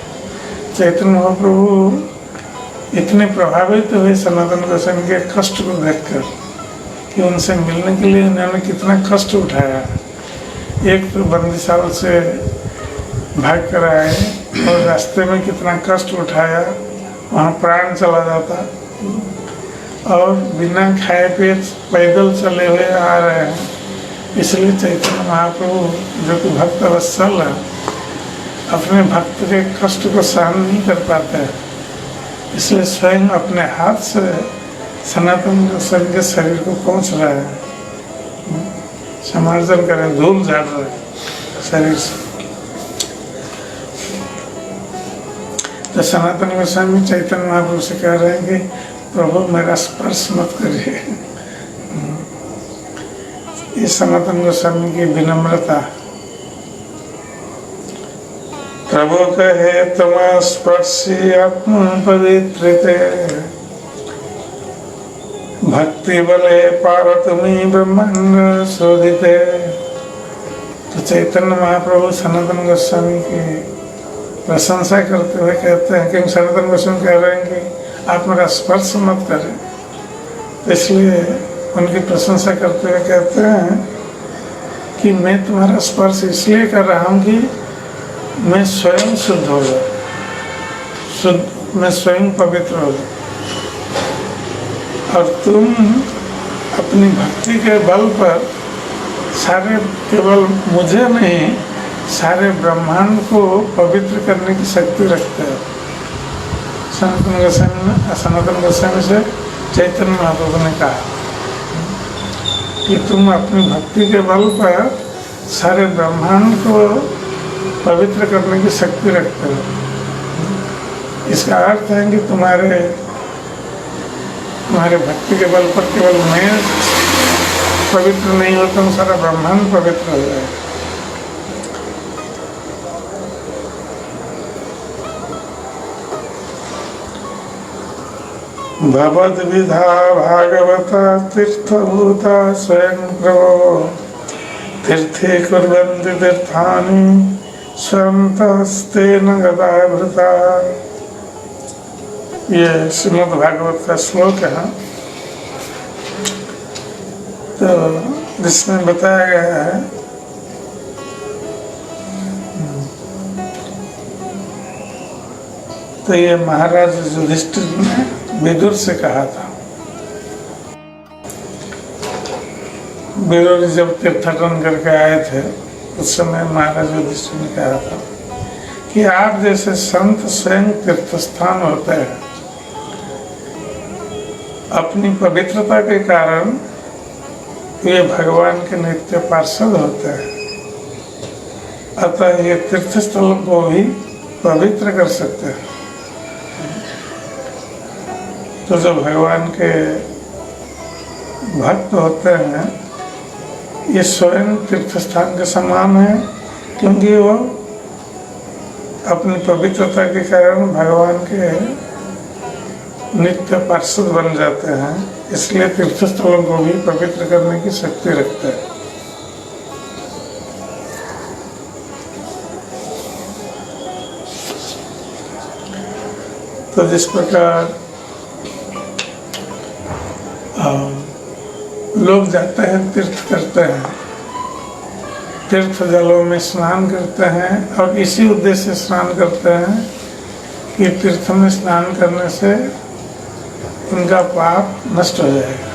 चैतन्य महाप्रभु इतने प्रभावित हुए सनातन गोस्वामी के कष्ट को देखकर कि उनसे मिलने के लिए उन्होंने कितना कष्ट उठाया। एक तो बंदीशाल से भाग कर आए और रास्ते में कितना कष्ट उठाया, वहाँ प्राण चला जाता, और बिना खाए पिए पैदल चले हुए आ रहे हैं। इसलिए चैतन्य महाप्रभु जो कि भक्त वत्सल है, अपने भक्त के कष्ट को सहन नहीं कर पाते हैं, इसलिए स्वयं अपने हाथ से सनातन गोस्वामी के शरीर को पहुँच रहे हैं, समार्जन करें, धूल झाड़ रहे हैं शरीर से। तो सनातन गोस्वामी चैतन्य महाप्रभु से कह रहे हैं कि प्रभु मेरा स्पर्श मत करिए। ये सनातन गोस्वामी की विनम्रता। प्रभु कहे तुम स्पर्शी आत्म पवित्रते, भक्ति बले पार तुम्हें ब्रह्मांड शोधिते। तो चैतन्य महाप्रभु सनातन गोस्वामी की प्रशंसा करते हुए कहते हैं कि सनातन गोस्वामी कह रहे हैं कि आप मेरा स्पर्श मत करें, तो इसलिए उनकी प्रशंसा करते हुए कहते हैं कि मैं तुम्हारा स्पर्श इसलिए कर रहा हूँ कि मैं स्वयं शुद्ध हो जाऊँ, मैं स्वयं पवित्र हो जाऊँ, और तुम अपनी भक्ति के बल पर सारे, केवल मुझे नहीं, सारे ब्रह्मांड को पवित्र करने की शक्ति रखते हैं। सनातन गोस्वामी से चैतन्य महाप्रभु ने कहा कि तुम अपनी भक्ति के बल पर सारे ब्रह्मांड को पवित्र करने की शक्ति रखते हो। इसका अर्थ है कि तुम्हारे भक्ति के बल पर केवल मैं पवित्र नहीं होता हूँ, सारा ब्रह्मांड पवित्र हो जाए। भवद विधा भागवता तीर्थभूता स्वयं प्रभो, तीर्थे कुर्वन्ति तीर्थानि स्वयंतस्तेन गदावृता। ये श्रीमद् भागवत का श्लोक है, तो जिसमें बताया गया है तो ये महाराज युधिष्ठिर ने विदुर से कहा था। विदुर जब तीर्थाटन करके आए थे उस समय महाराज युधिष्ठिर ने कहा था कि आप जैसे संत स्वयं तीर्थस्थान होते हैं, अपनी पवित्रता के कारण ये भगवान के नित्य पार्षद होते हैं, अतः ये तीर्थ स्थल को भी पवित्र कर सकते हैं। तो जो भगवान के भक्त होते हैं ये स्वयं तीर्थ स्थान के समान है, क्योंकि वो अपनी पवित्रता के कारण भगवान के नित्य पार्षद बन जाते हैं, इसलिए तीर्थ स्थलों को भी पवित्र करने की शक्ति रखते हैं। तो जिस प्रकार लोग जाते हैं, तीर्थ करते हैं, तीर्थ जलों में स्नान करते हैं और इसी उद्देश्य से स्नान करते हैं कि तीर्थ में स्नान करने से उनका पाप नष्ट हो जाएगा।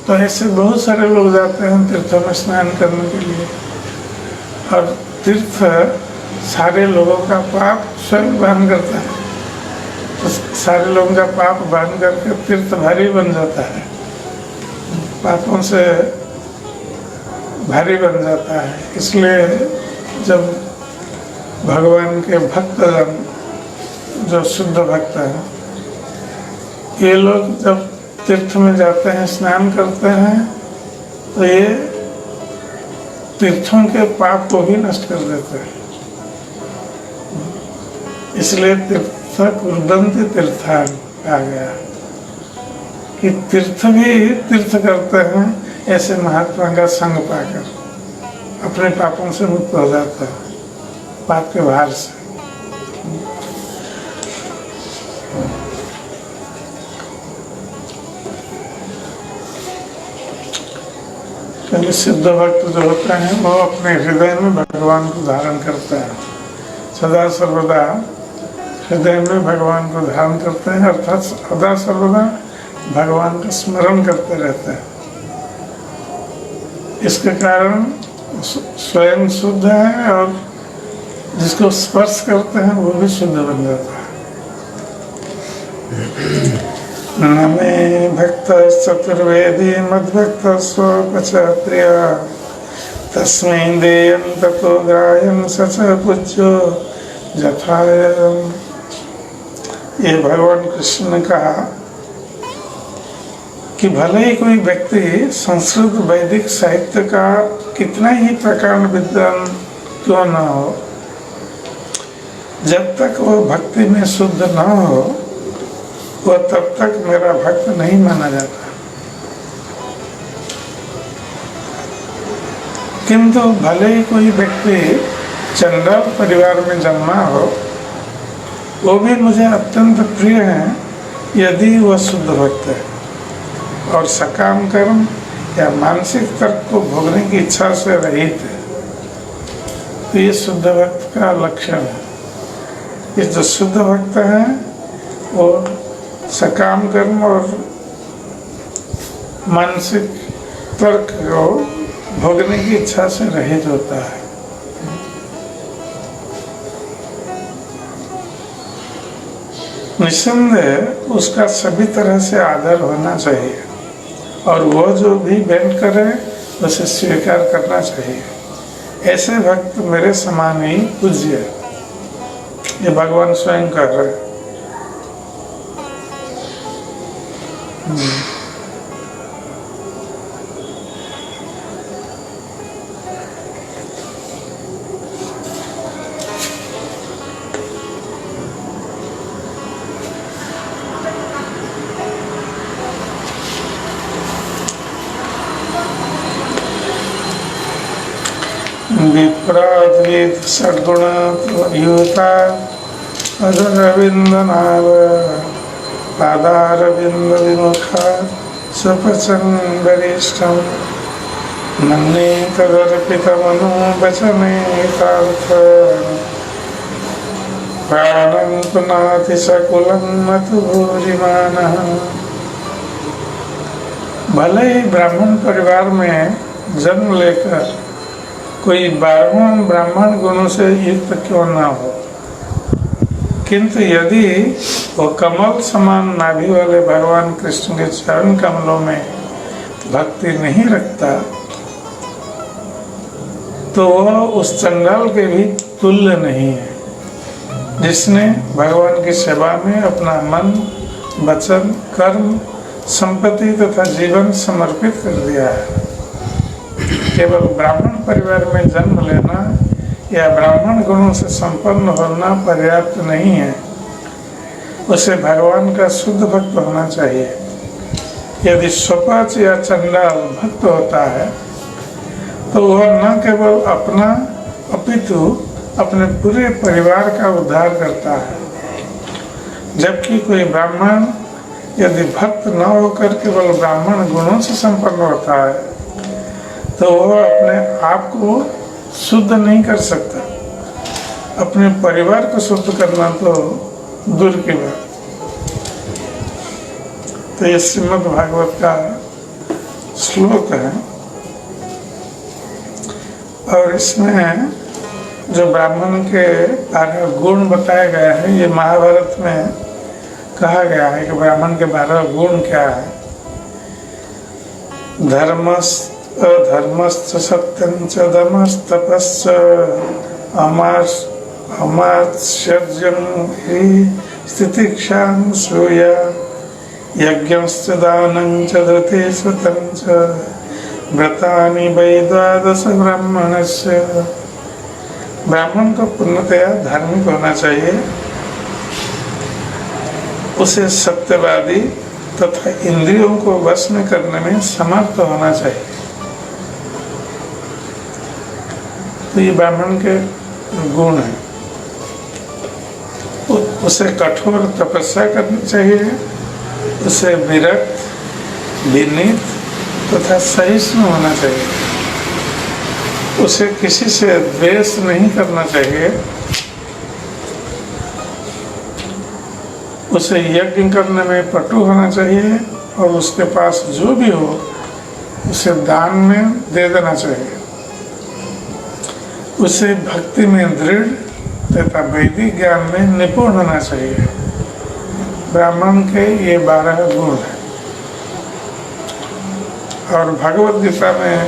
तो ऐसे बहुत सारे लोग जाते हैं तीर्थों में स्नान करने के लिए, और तीर्थ सारे लोगों का पाप स्वयं वहन करता है। तो सारे लोगों का पाप वहन करके तीर्थ भारी बन जाता है, पापों से भारी बन जाता है। इसलिए जब भगवान के भक्तजन जो शुद्ध भक्त हैं, ये लोग जब तीर्थ में जाते हैं, स्नान करते हैं, तो ये तीर्थों के पाप को भी नष्ट कर देते हैं। इसलिए तीर्थ कुर्दंती तीर्थान कहा गया कि तीर्थ भी तीर्थ करते हैं, ऐसे महात्मा का संग पाकर अपने पापों से मुक्त हो जाता है, पाप के भार से। क्योंकि सिद्ध भक्त जो होते हैं वो अपने हृदय में भगवान को धारण करते हैं, सदा सर्वदा हृदय में भगवान को धारण करते हैं, अर्थात सदा सर्वदा भगवान का स्मरण करते रहते हैं। इसके कारण स्वयं शुद्ध है और जिसको स्पर्श करते हैं वो भी शुद्ध बन जाता है। न मे भक्त चतुर्वेदी मद्भक्त स्वपच प्रिय तस्मै देयं ततो ग्राह्यं सच पूज्यो जथायम्। ये भगवान कृष्ण ने कहा कि भले ही कोई व्यक्ति संस्कृत वैदिक साहित्य का कितना ही प्रकांड विद्वान क्यों न हो, जब तक वो भक्ति में शुद्ध न हो वह तब तक मेरा भक्त नहीं माना जाता। किंतु भले ही कोई व्यक्ति चंडाल परिवार में जन्मा हो, वो भी मुझे अत्यंत प्रिय है यदि वह शुद्ध भक्त है और सकाम कर्म या मानसिक तर्क को भोगने की इच्छा से रहित है। तो ये शुद्ध भक्त का लक्षण है। ये जो शुद्ध भक्त है वो सकाम कर्म और मानसिक तर्क को भोगने की इच्छा से रहित होता है। निस्संदेह उसका सभी तरह से आदर होना चाहिए और वो जो भी भेंट करे उसे स्वीकार करना चाहिए। ऐसे भक्त मेरे समान ही पूज्य है, ये भगवान स्वयं कर रहे हैं। विप्राद्वैत सद्गुण युता अदरविंदनाव पादारविंद विमुखा स्वपचन वरिष्ठम मन्ये तदर्पितमनो वचने तार्थ। प्राणं पुनाति सकुलं मतु भूरिमानः। भले ही ब्राह्मण परिवार में जन्म लेकर कोई 12 ब्राह्मण गुणों से युक्त क्यों न हो, किंतु यदि वो कमल समान नाभि वाले भगवान कृष्ण के चरण कमलों में भक्ति नहीं रखता तो वह उस चंडाल के भी तुल्य नहीं है जिसने भगवान की सेवा में अपना मन, वचन, कर्म, संपत्ति तथा जीवन समर्पित कर दिया है। केवल ब्राह्मण परिवार में जन्म लेना या ब्राह्मण गुणों से संपन्न होना पर्याप्त नहीं है, उसे भगवान का शुद्ध भक्त होना चाहिए। यदि स्वपाच या चंडाल भक्त होता है तो वह न केवल अपना अपितु अपने पूरे परिवार का उद्धार करता है, जबकि कोई ब्राह्मण यदि भक्त न होकर केवल ब्राह्मण गुणों से संपन्न होता है तो वह अपने आप को शुद्ध नहीं कर सकता। अपने परिवार को शुद्ध करना तो दूर की बात। तो ये श्रीमद् भागवत का श्लोक है और इसमें जो ब्राह्मण के 12 गुण बताए गए हैं, ये महाभारत में कहा गया है कि ब्राह्मण के 12 गुण क्या है। धर्मश्च सत्यंच दमस्तपश्च अमात्स्यर्जं हि स्थितिक्षां सूया यज्ञश्च दानं च धृतिस्वतं च व्रतानि वै 12 ब्राह्मणस्य। ब्राह्मण को पूर्णतया धार्मिक होना चाहिए, उसे सत्यवादी तथा इंद्रियों को वश में करने में समर्थ होना चाहिए। तो ये ब्राह्मण के गुण हैं। उसे कठोर तपस्या करनी चाहिए, उसे विरक्त, विनीत तथा सहिष्णु होना चाहिए, उसे किसी से द्वेष नहीं करना चाहिए, उसे यज्ञ करने में पटु होना चाहिए और उसके पास जो भी हो उसे दान में दे देना चाहिए। उसे भक्ति में दृढ़ तथा वैदिक ज्ञान में निपुण होना चाहिए। ब्राह्मण के ये 12 गुण हैं और भगवद गीता में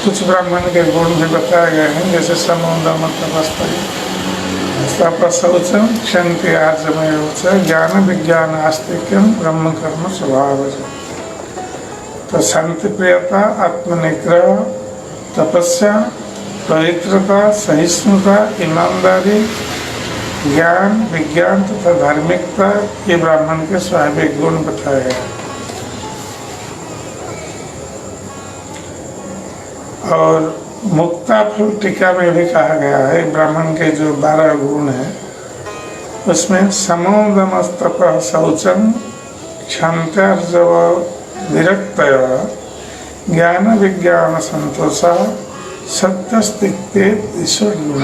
कुछ ब्राह्मण के गुण भी बताए गए हैं, जैसे समोदम तपस्सौचं क्षन्ति आर्जवमेव च ज्ञान विज्ञान आस्तिक्यं ब्रह्म कर्म स्वभावज। तो शांति प्रियता, आत्मनिग्रह, तपस्या, पवित्रता, सहिष्णुता, ईमानदारी, ज्ञान, विज्ञान तथा धार्मिकता ये ब्राह्मण के स्वाभाविक गुण बताए गए। और मुक्ता फल टीका में भी कहा गया है ब्राह्मण के जो 12 गुण हैं उसमें समोदमस्तपः शौचं क्षान्त्यार्जव विरक्तय ज्ञान विज्ञान संतोषः सत्यस्तिक्ते ईश्वर गुण।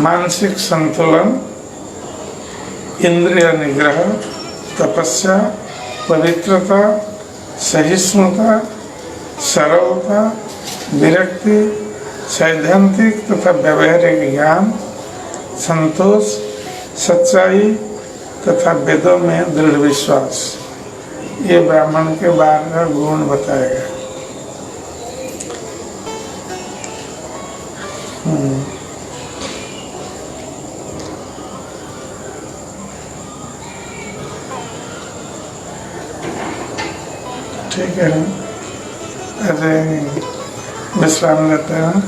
मानसिक संतुलन, इंद्रिय निग्रह, तपस्या, पवित्रता, सहिष्णुता, सरलता, विरक्ति, सैद्धांतिक तथा व्यवहारिक ज्ञान, संतोष, सच्चाई तथा वेदों में दृढ़ विश्वास, ये ब्राह्मण के 12 गुण बताए गए। ठीक है, अरे विश्राम लेते हैं।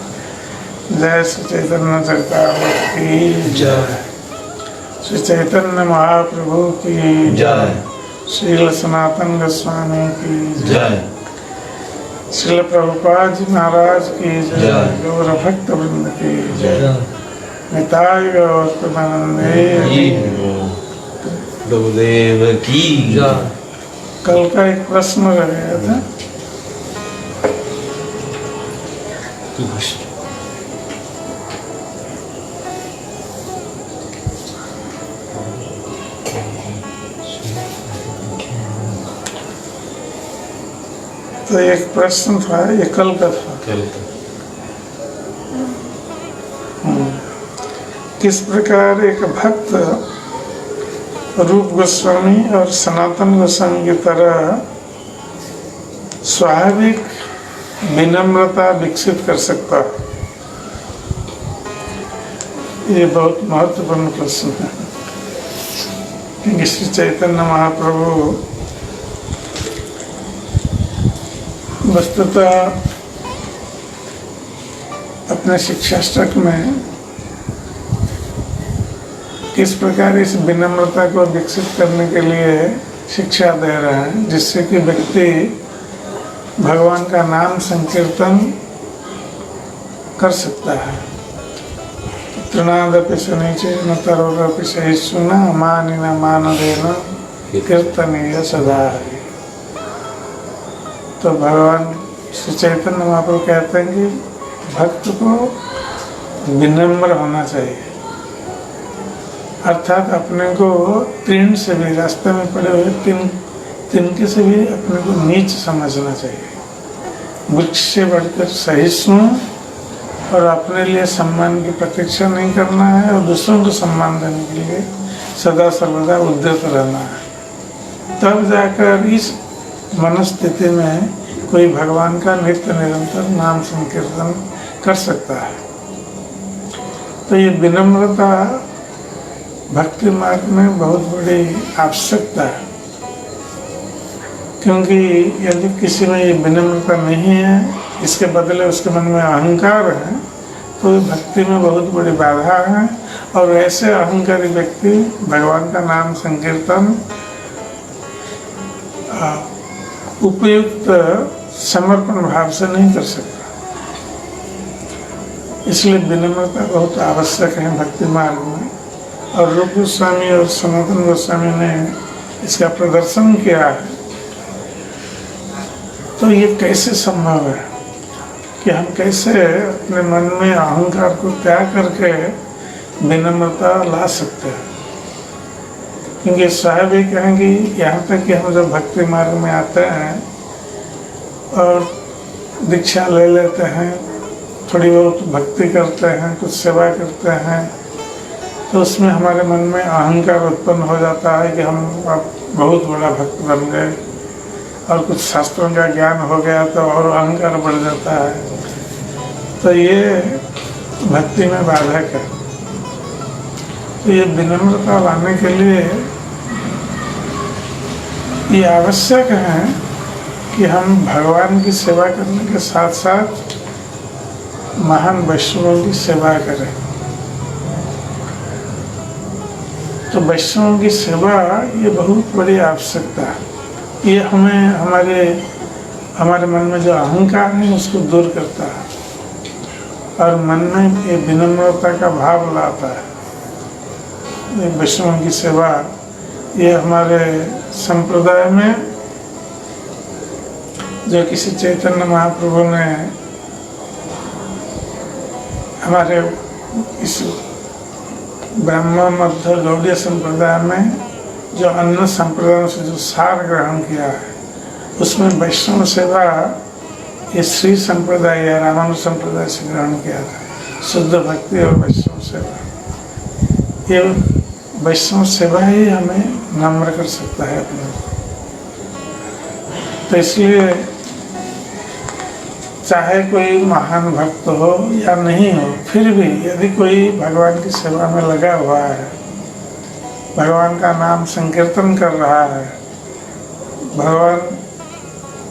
जय श्री चैतन्य चरितामृत की जय, श्री चैतन्य महाप्रभु की जय, श्रील सनातन गोस्वामी की जय, श्रील प्रभुपाद जी महाराज की जय, गौर भक्त वृंद की जय, निताय गौर प्रेमानंदे प्रभुदेव की जय। कल का एक प्रश्न रह गया था, तो एक प्रश्न था, ये कल का था। किस प्रकार एक भक्त रूप गोस्वामी और सनातन गोस्वामी की तरह स्वाभाविक विनम्रता विकसित कर सकता है? ये बहुत महत्वपूर्ण प्रश्न है, क्योंकि श्री चैतन्य महाप्रभु वस्तुतः अपने शिक्षाष्टक में किस प्रकार इस विनम्रता को विकसित करने के लिए शिक्षा दे रहे हैं, जिससे कि व्यक्ति भगवान का नाम संकीर्तन कर सकता है। तृणादपि सुनीचे न तरोरपि सहिष्णुना मानिना मानदेन कीर्तनीय सदा हरि। तो भगवान श्री चैतन्य महाप्रभु कहते हैं कि भक्त को विनम्र होना चाहिए, अर्थात अपने को तीन से भी, रास्ते में पड़े हुए तिनके से भी अपने को नीच समझना चाहिए। वृक्ष से बढ़कर सहिष्णु और अपने लिए सम्मान की प्रतीक्षा नहीं करना है, और दूसरों को सम्मान देने के लिए सदा सर्वदा उद्यत रहना है। तब जाकर इस मनस्थिति में कोई भगवान का नित्य निरंतर नाम संकीर्तन कर सकता है। तो ये विनम्रता भक्ति मार्ग में बहुत बड़ी आवश्यकता है, क्योंकि यदि किसी में ये विनम्रता नहीं है, इसके बदले उसके मन में अहंकार है, तो भक्ति में बहुत बड़ी बाधा है। और ऐसे अहंकारी व्यक्ति भगवान का नाम संकीर्तन उपयुक्त समर्पण भाव से नहीं कर सकता। इसलिए विनम्रता बहुत आवश्यक है भक्ति मार्ग में, और रूप गोस्वामी और सनातन गोस्वामी ने इसका प्रदर्शन किया है। तो ये कैसे संभव है कि हम कैसे अपने मन में अहंकार को त्याग करके विनम्रता ला सकते हैं? क्योंकि स्वाभाविक है कि यहाँ तक कि हम जब भक्ति मार्ग में आते हैं और दीक्षा ले लेते हैं, थोड़ी बहुत भक्ति करते हैं, कुछ सेवा करते हैं, तो उसमें हमारे मन में अहंकार उत्पन्न हो जाता है कि हम अब बहुत बड़ा भक्त बन गए, और कुछ शास्त्रों का ज्ञान हो गया तो और अहंकार बढ़ जाता है। तो ये भक्ति में बाधक है। तो ये विनम्रता लाने के लिए ये आवश्यक है कि हम भगवान की सेवा करने के साथ साथ महान वैष्णवों की सेवा करें। तो वैष्णवों की सेवा ये बहुत बड़ी आवश्यकता है। ये हमें हमारे मन में जो अहंकार है उसको दूर करता है, और मन में ये विनम्रता का भाव लाता है। ये वैष्णवों की सेवा ये हमारे संप्रदाय में जो किसी चैतन्य महाप्रभु ने हमारे इस ब्रह्म मध्य गौड़ीय संप्रदाय में जो अन्य संप्रदायों से जो सार ग्रहण किया है, उसमें वैष्णव सेवा ये श्री संप्रदाय या रामानुज संप्रदाय से ग्रहण किया था। शुद्ध भक्ति और वैष्णव सेवा, ये वैष्णव सेवा ही हमें नम्र कर सकता है अपने। तो इसलिए चाहे कोई महान भक्त हो या नहीं हो, फिर भी यदि कोई भगवान की सेवा में लगा हुआ है, भगवान का नाम संकीर्तन कर रहा है, भगवान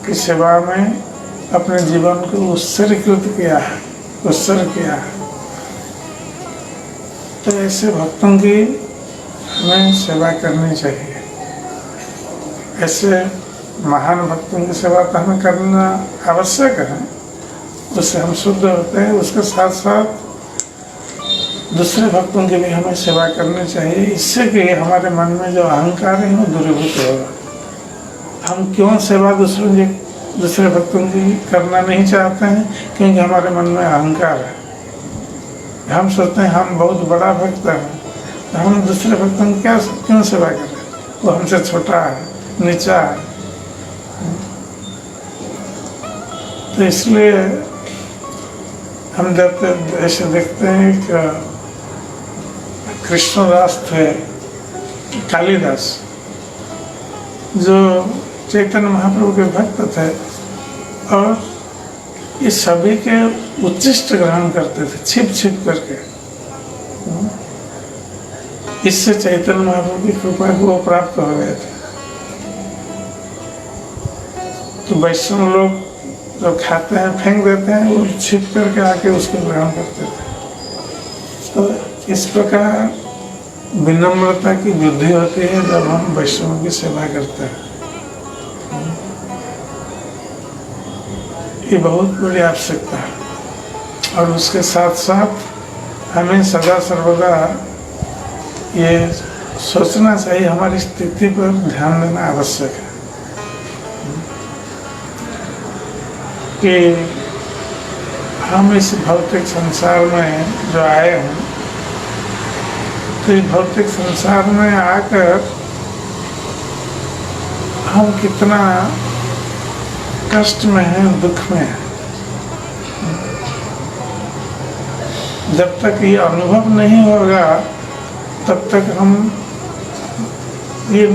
की सेवा में अपने जीवन को उत्सर्गीकृत किया है, उत्सर्ग किया है, तो ऐसे भक्तों की हमें सेवा करनी चाहिए। ऐसे महान भक्तों की सेवा तो हमें करना आवश्यक है, उससे हम शुद्ध होते हैं। उसके साथ साथ दूसरे भक्तों की भी हमें सेवा करनी चाहिए, इससे कि हमारे मन में जो अहंकार है वो दूरीभूत होगा। हम क्यों सेवा दूसरे भक्तों की करना नहीं चाहते हैं? क्योंकि हमारे मन में अहंकार है। हम सोचते हैं हम बहुत बड़ा भक्त हैं, तो हम दूसरे भक्तों की क्यों सेवा करें? वो हमसे छोटा है, नीचा है। तो इसलिए हम जब ऐसे देखते हैं कि कृष्णदास थे, कालिदास, जो चैतन्य महाप्रभु के भक्त थे और ये सभी के उच्चिष्ट ग्रहण करते थे, छिप छिप करके। इससे चैतन्य महाप्रभु की कृपा को वो प्राप्त हो गए थे। तो वैष्णव लोग जो खाते हैं फेंक देते हैं, वो छिप करके आके उसको ग्रहण करते थे। तो इस प्रकार विनम्रता की वृद्धि होती है जब हम वैष्णव की सेवा करते हैं। ये बहुत बड़ी आवश्यकता है। और उसके साथ साथ हमें सदा सर्वदा ये सोचना चाहिए, हमारी स्थिति पर ध्यान देना आवश्यक है कि हम इस भौतिक संसार में जो आए हैं, तो इस भौतिक संसार में आकर हम कितना कष्ट में हैं, दुख में हैं। जब तक ये अनुभव नहीं होगा तब तक हम ये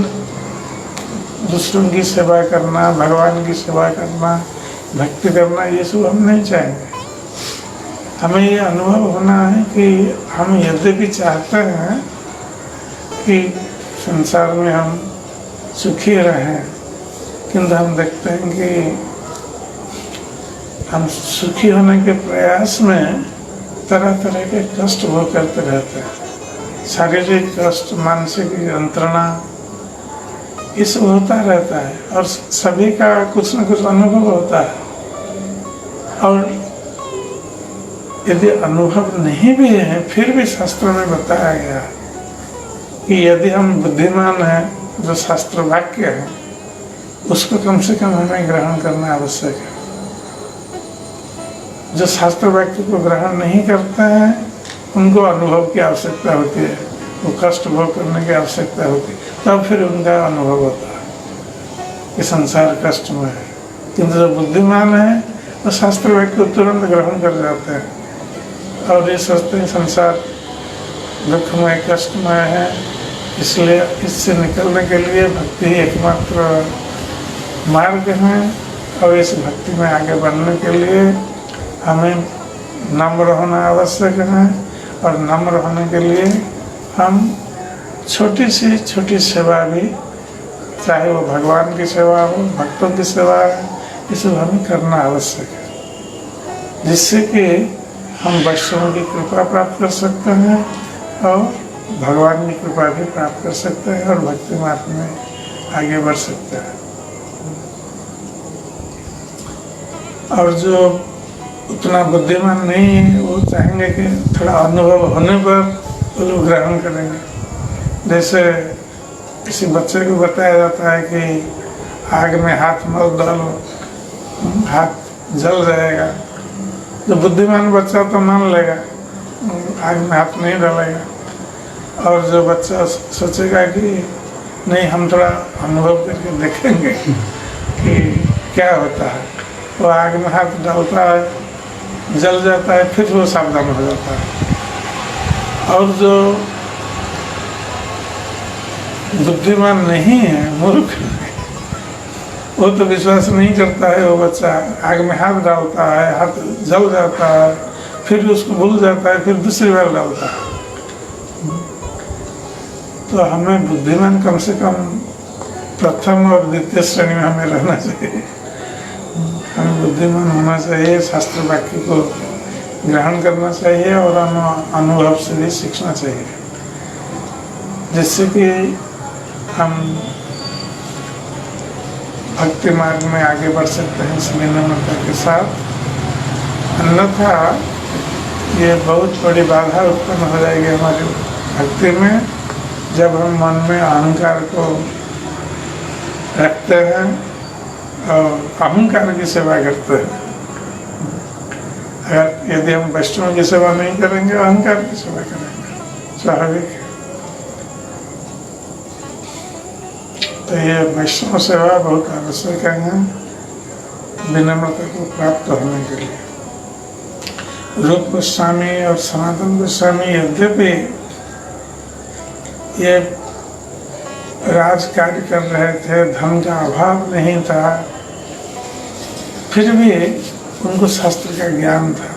दूसरों की सेवा करना, भगवान की सेवा करना, भक्ति करना, ये सब हम नहीं चाहेंगे। हमें ये अनुभव होना है कि हम यद्यपि चाहते हैं कि संसार में हम सुखी रहें, किंतु हम देखते हैं कि हम सुखी होने के प्रयास में तरह तरह के कष्ट भोग करते रहते हैं। शारीरिक कष्ट, मानसिक यंत्रणा, ये सब होता रहता है और सभी का कुछ न कुछ अनुभव होता है। और यदि अनुभव नहीं भी है, फिर भी शास्त्रों में बताया गया कि यदि हम बुद्धिमान हैं, जो शास्त्र वाक्य है उसको कम से कम हमें ग्रहण करना आवश्यक है। जो शास्त्र वाक्य को ग्रहण नहीं करते हैं उनको अनुभव की आवश्यकता होती है, वो कष्ट भोग करने की आवश्यकता होती है, तब फिर उनका अनुभव होता है कि संसार कष्ट में है। किंतु जो बुद्धिमान है वो शास्त्र वाक्य को तुरंत ग्रहण कर जाते हैं और ये सोचते हैं संसार दुखमय कष्टमय है, इसलिए इससे निकलने के लिए भक्ति ही एकमात्र मार्ग है। और इस भक्ति में आगे बढ़ने के लिए हमें नम्र होना आवश्यक है और नम्र होने के लिए हम छोटी से छोटी सेवा भी, चाहे वो भगवान की सेवा हो, भक्तों की सेवा है, ये सब हमें करना आवश्यक है, जिससे कि हम वैष्णव की कृपा प्राप्त कर सकते हैं और भगवान की कृपा भी प्राप्त कर सकते हैं और भक्ति मार्ग में आगे बढ़ सकते हैं। और जो उतना बुद्धिमान नहीं है वो चाहेंगे कि थोड़ा अनुभव होने पर वो लोग ग्रहण करेंगे। जैसे किसी बच्चे को बताया जाता है कि आग में हाथ मत डालो, हाथ जल जाएगा। जो बुद्धिमान बच्चा तो मान लेगा, आग में हाथ नहीं डालेगा। और जो बच्चा सोचेगा कि नहीं, हम थोड़ा अनुभव करके देखेंगे कि क्या होता है, वो आग में हाथ डालता है, जल जाता है, फिर वो सावधान हो जाता है। और जो बुद्धिमान नहीं है, मूर्ख, वो तो विश्वास नहीं करता है। वो बच्चा आग में हाथ डालता है, हाथ जल जाता है, फिर उसको भूल जाता है, फिर दूसरी बार डालता है। तो हमें बुद्धिमान कम से कम प्रथम और द्वितीय श्रेणी में हमें रहना चाहिए। हमें बुद्धिमान होना चाहिए, शास्त्र वाक्य को ग्रहण करना चाहिए और अनुभव से भी सीखना चाहिए, जिससे कि हम भक्ति मार्ग में आगे बढ़ सकते हैं इस विनम्रता के साथ। अन्यथा ये बहुत बड़ी बाधा उत्पन्न हो जाएगी हमारी भक्ति में, जब हम मन में अहंकार को रखते हैं और अहंकार की सेवा करते हैं। अगर यदि हम वैष्णव की सेवा नहीं करेंगे, अहंकार की सेवा करेंगे, स्वाभाविक है। तो ये वैष्णव सेवा बहुत आवश्यक है, विनम्रता को प्राप्त होने के लिए। रूप गोस्वामी और सनातन गोस्वामी यद्यपि ये राज कार्य कर रहे थे, धन का अभाव नहीं था, फिर भी उनको शास्त्र का ज्ञान था,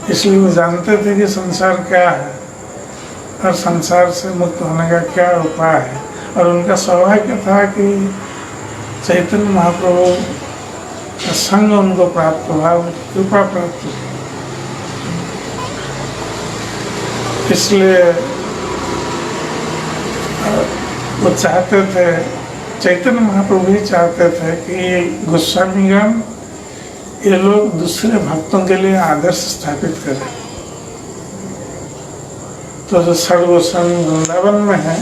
इसलिए वो जानते थे कि संसार क्या है और संसार से मुक्त होने का क्या उपाय है। और उनका सौभाग्य था कि चैतन्य महाप्रभु का संग उनको प्राप्त हुआ, उनकी कृपा प्राप्त हुई। इसलिए वो चाहते थे, चैतन्य महाप्रभु भी चाहते थे कि गोस्वामीगण ये लोग दूसरे भक्तों के लिए आदर्श स्थापित करें। तो जो षड गोस्वामी वृंदावन में है,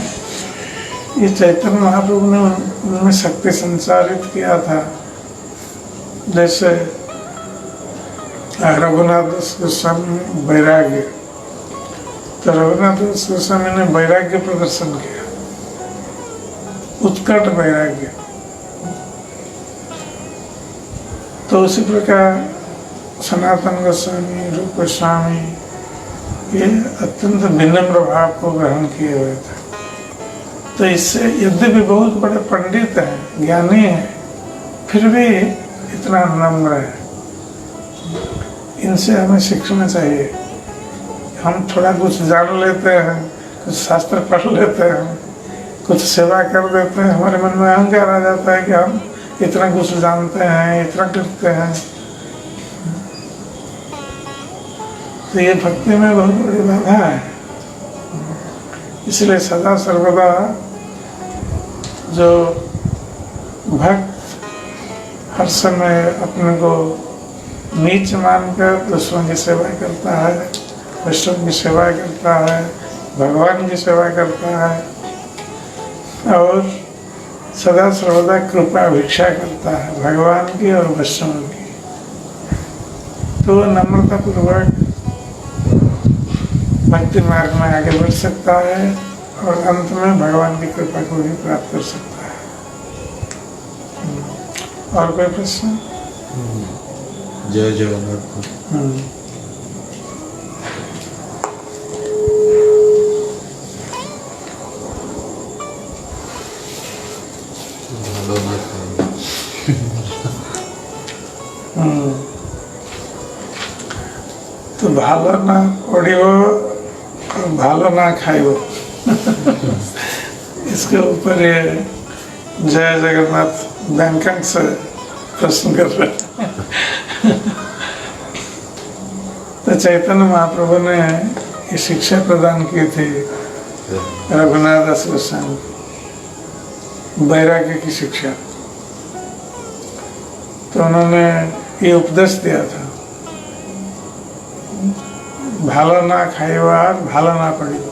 ये चैतन्य महाप्रभु ने उनमें शक्ति संचारित किया था। जैसे रघुनाथ दास गोस्वामी वैराग्य, तो रघुनाथ दास गोस्वामी ने वैराग्य प्रदर्शन किया, उत्कट वैराग्य। तो उसी प्रकार सनातन गोस्वामी, रूप गोस्वामी ये अत्यंत विनम्र भाव को ग्रहण किए हुए थे। तो इससे यद्यपि बहुत बड़े पंडित हैं, ज्ञानी हैं, फिर भी इतना नम्र है। इनसे हमें सीखना चाहिए। हम थोड़ा कुछ जान लेते हैं, कुछ शास्त्र पढ़ लेते हैं, कुछ सेवा कर देते हैं, हमारे मन में अहंकार आ जाता है कि हम इतना कुछ जानते हैं, इतना करते हैं। तो ये भक्ति में बहुत बड़ी बाधा है। इसलिए सदा सर्वदा जो भक्त हर समय अपने को नीच मानकर दूसरों की सेवा करता है, वैष्णव की सेवा करता है, भगवान की सेवा करता है और सदा सर्वदा कृपा भिक्षा करता है भगवान की और वैष्णव की, तो नम्रता पूर्वक भक्ति मार्ग में आगे बढ़ सकता है और अंत में भगवान की कृपा को भी प्राप्त कर सकता है। और कोई प्रश्न? जय जगन्नाथ। तो भालो ना पढ़ियो भालो ना खाइयो इसके ऊपर ये जय जगन्नाथ बैंकॉक से प्रश्न कर रहे। तो चैतन्य महाप्रभु ने ये शिक्षा प्रदान की थी रघुनाथ दास गोस्वामी, वैराग्य की शिक्षा। तो उन्होंने ये उपदेश दिया था, भालो ना खाइयो और भालो ना पढ़ियो,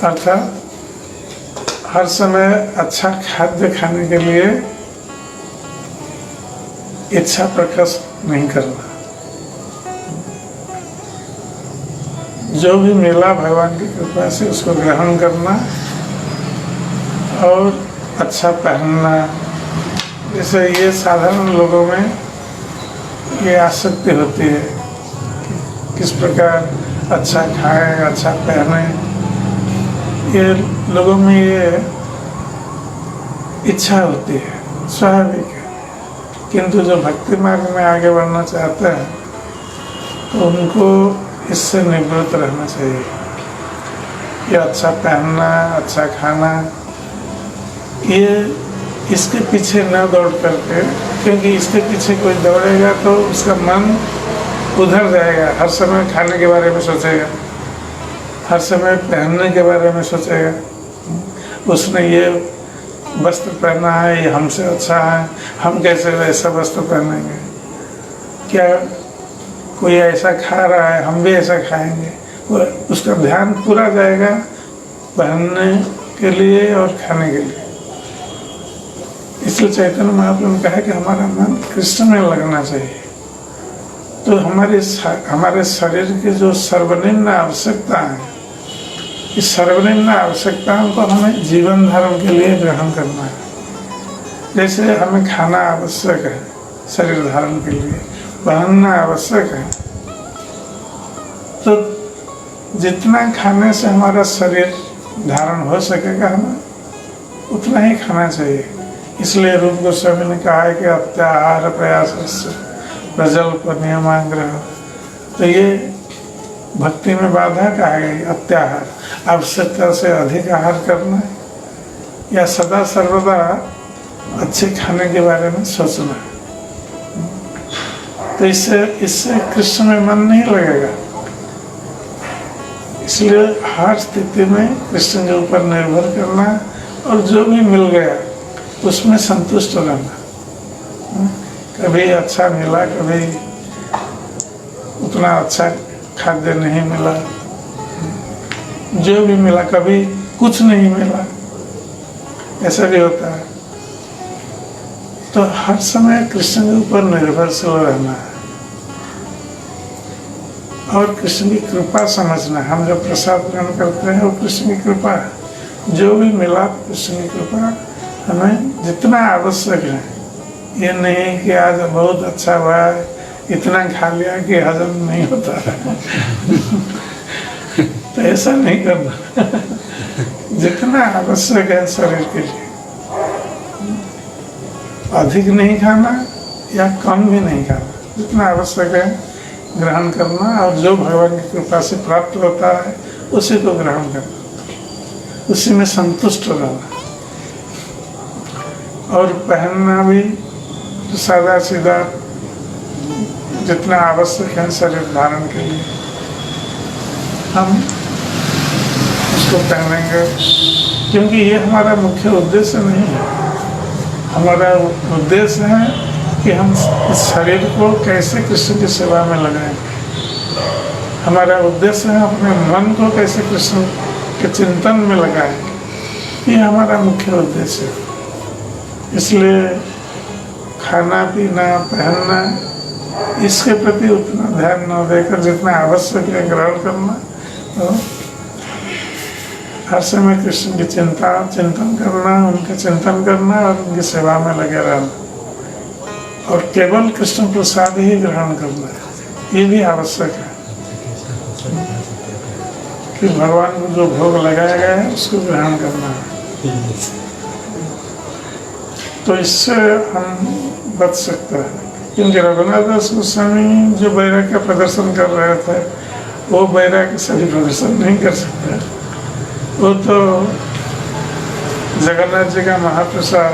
अर्थात हर समय अच्छा खाद्य खाने के लिए इच्छा प्रकाश नहीं करना। जो भी मिला भगवान की कृपा से उसको ग्रहण करना और अच्छा पहनना। जैसे ये साधारण लोगों में ये आसक्ति होती है कि किस प्रकार अच्छा खाएं, अच्छा पहने, ये लोगों में ये इच्छा होती है, स्वाभाविक है। किंतु जो भक्ति मार्ग में आगे बढ़ना चाहते हैं तो उनको इससे निवृत्त रहना चाहिए। ये अच्छा पहनना, अच्छा खाना, ये इसके पीछे न दौड़ करके, क्योंकि इसके पीछे कोई दौड़ेगा तो उसका मन उधर जाएगा, हर समय खाने के बारे में सोचेगा, हर समय पहनने के बारे में सोचेगा। उसने ये वस्त्र पहना है, ये हमसे अच्छा है, हम कैसे वैसा वस्त्र पहनेंगे, क्या कोई ऐसा खा रहा है हम भी ऐसा खाएंगे। उसका ध्यान पूरा जाएगा पहनने के लिए और खाने के लिए। इसलिए चैतन्य महाप्रभु ने कहा कि हमारा मन कृष्ण में लगना चाहिए। तो हमारे शरीर की जो सर्वनिम्न आवश्यकता है, इस सर्वनिम्न आवश्यकताओं को हमें जीवन धारण के लिए ग्रहण करना है। जैसे हमें खाना आवश्यक है, शरीर धारण के लिए पहनना आवश्यक है। तो जितना खाने से हमारा शरीर धारण हो सकेगा हमें उतना ही खाना चाहिए। इसलिए रूप गोस्वामी ने कहा है कि अत्याहार प्रयास प्रजल्प नियमांग्रह। तो ये भक्ति में बाधा कहा गई। अत्याहार, आवश्यकता से अधिक आहार करना या सदा सर्वदा अच्छे खाने के बारे में सोचना। तो इससे कृष्ण में मन नहीं लगेगा। इसलिए हर स्थिति में कृष्ण के ऊपर निर्भर करना और जो भी मिल गया उसमें संतुष्ट रहना। कभी अच्छा मिला, कभी उतना अच्छा खाद्य नहीं मिला, जो भी मिला, कभी कुछ नहीं मिला, ऐसा भी होता है। तो हर समय कृष्ण के ऊपर निर्भरशील रहना है और कृष्ण की कृपा समझना। हम जो प्रसाद ग्रहण करते हैं वो कृष्ण की कृपा है। जो भी मिला कृष्ण की कृपा हमें जितना आवश्यक है। ये नहीं कि आज बहुत अच्छा हुआ है, इतना खा लिया कि हजम नहीं होता है। तो ऐसा नहीं करना। जितना आवश्यक है शरीर के लिए, अधिक नहीं खाना या कम भी नहीं खाना, जितना आवश्यक है ग्रहण करना और जो भगवान की कृपा से प्राप्त होता है उसी को ग्रहण करना, उसी में संतुष्ट रहना। और पहनना भी तो सादा सीधा जितना आवश्यक है शरीर धारण के लिए हम उसको पहनेंगे, क्योंकि ये हमारा मुख्य उद्देश्य नहीं है। हमारा उद्देश्य है कि हम इस शरीर को कैसे कृष्ण की सेवा में लगाएं। हमारा उद्देश्य है अपने मन को कैसे कृष्ण के चिंतन में लगाएं। ये हमारा मुख्य उद्देश्य है। इसलिए खाना पीना पहनना इसके प्रति उतना ध्यान न देकर जितना आवश्यक है ग्रहण करना, तो हर समय कृष्ण की चिंतन करना, उनका चिंतन करना और उनकी सेवा में लगे रहना और केवल कृष्ण प्रसाद ही ग्रहण करना, ये भी आवश्यक है। कि भगवान को जो भोग लगाया गया है उसको ग्रहण करना है। तो इससे हम बच सकते हैं। क्योंकि रघुनाथ दास गोस्वामी जो वैराग्य का प्रदर्शन कर रहे थे वो वैराग्य सभी प्रदर्शन नहीं कर सकते। वो तो जगन्नाथ जी का महाप्रसाद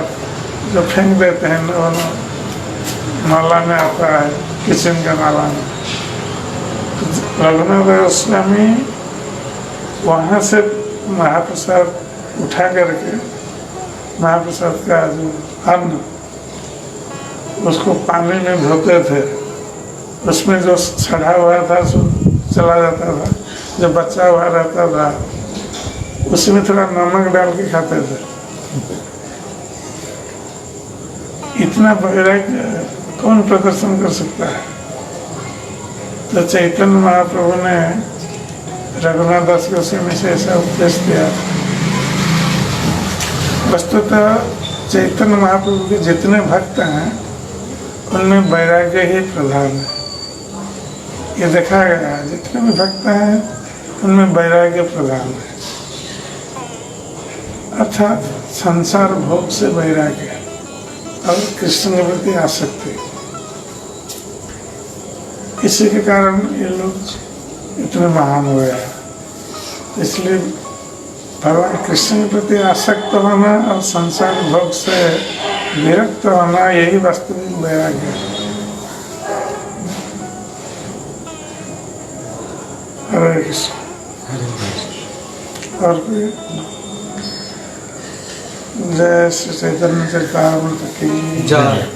जो फेंक देते हैं माला में आता है, किचन का माला में। तो रघुनाथ गोस्वामी वहाँ से महाप्रसाद उठा करके महाप्रसाद का जो अन्न उसको पानी में धोते थे, उसमें जो सड़ा हुआ था सो चला जाता था, जो बचा हुआ रहता था उसमें थोड़ा नमक डाल के खाते थे। इतना वैराग्य कौन प्रदर्शन कर सकता है? तो चैतन्य महाप्रभु ने रघुनाथ दास गोस्वामी से ऐसा उपदेश दिया। वस्तुतः चैतन्य महाप्रभु के जितने भक्त हैं उनमें वैराग्य ही प्रधान है। ये देखा गया है, जितने भी भक्त हैं उनमें वैराग्य प्रधान है, अर्थात संसार भोग से वैराग्य और कृष्ण के प्रति आसक्ति। इसी के कारण ये लोग इतने महान हुए हैं। इसलिए भगवान कृष्ण के प्रति आसक्त होना और संसार भोग से विरक्त होना यही वास्तविक वैराग्य है। हरे कृष्ण। और कोई जय श्री चैतन्य चरितामृत की जय।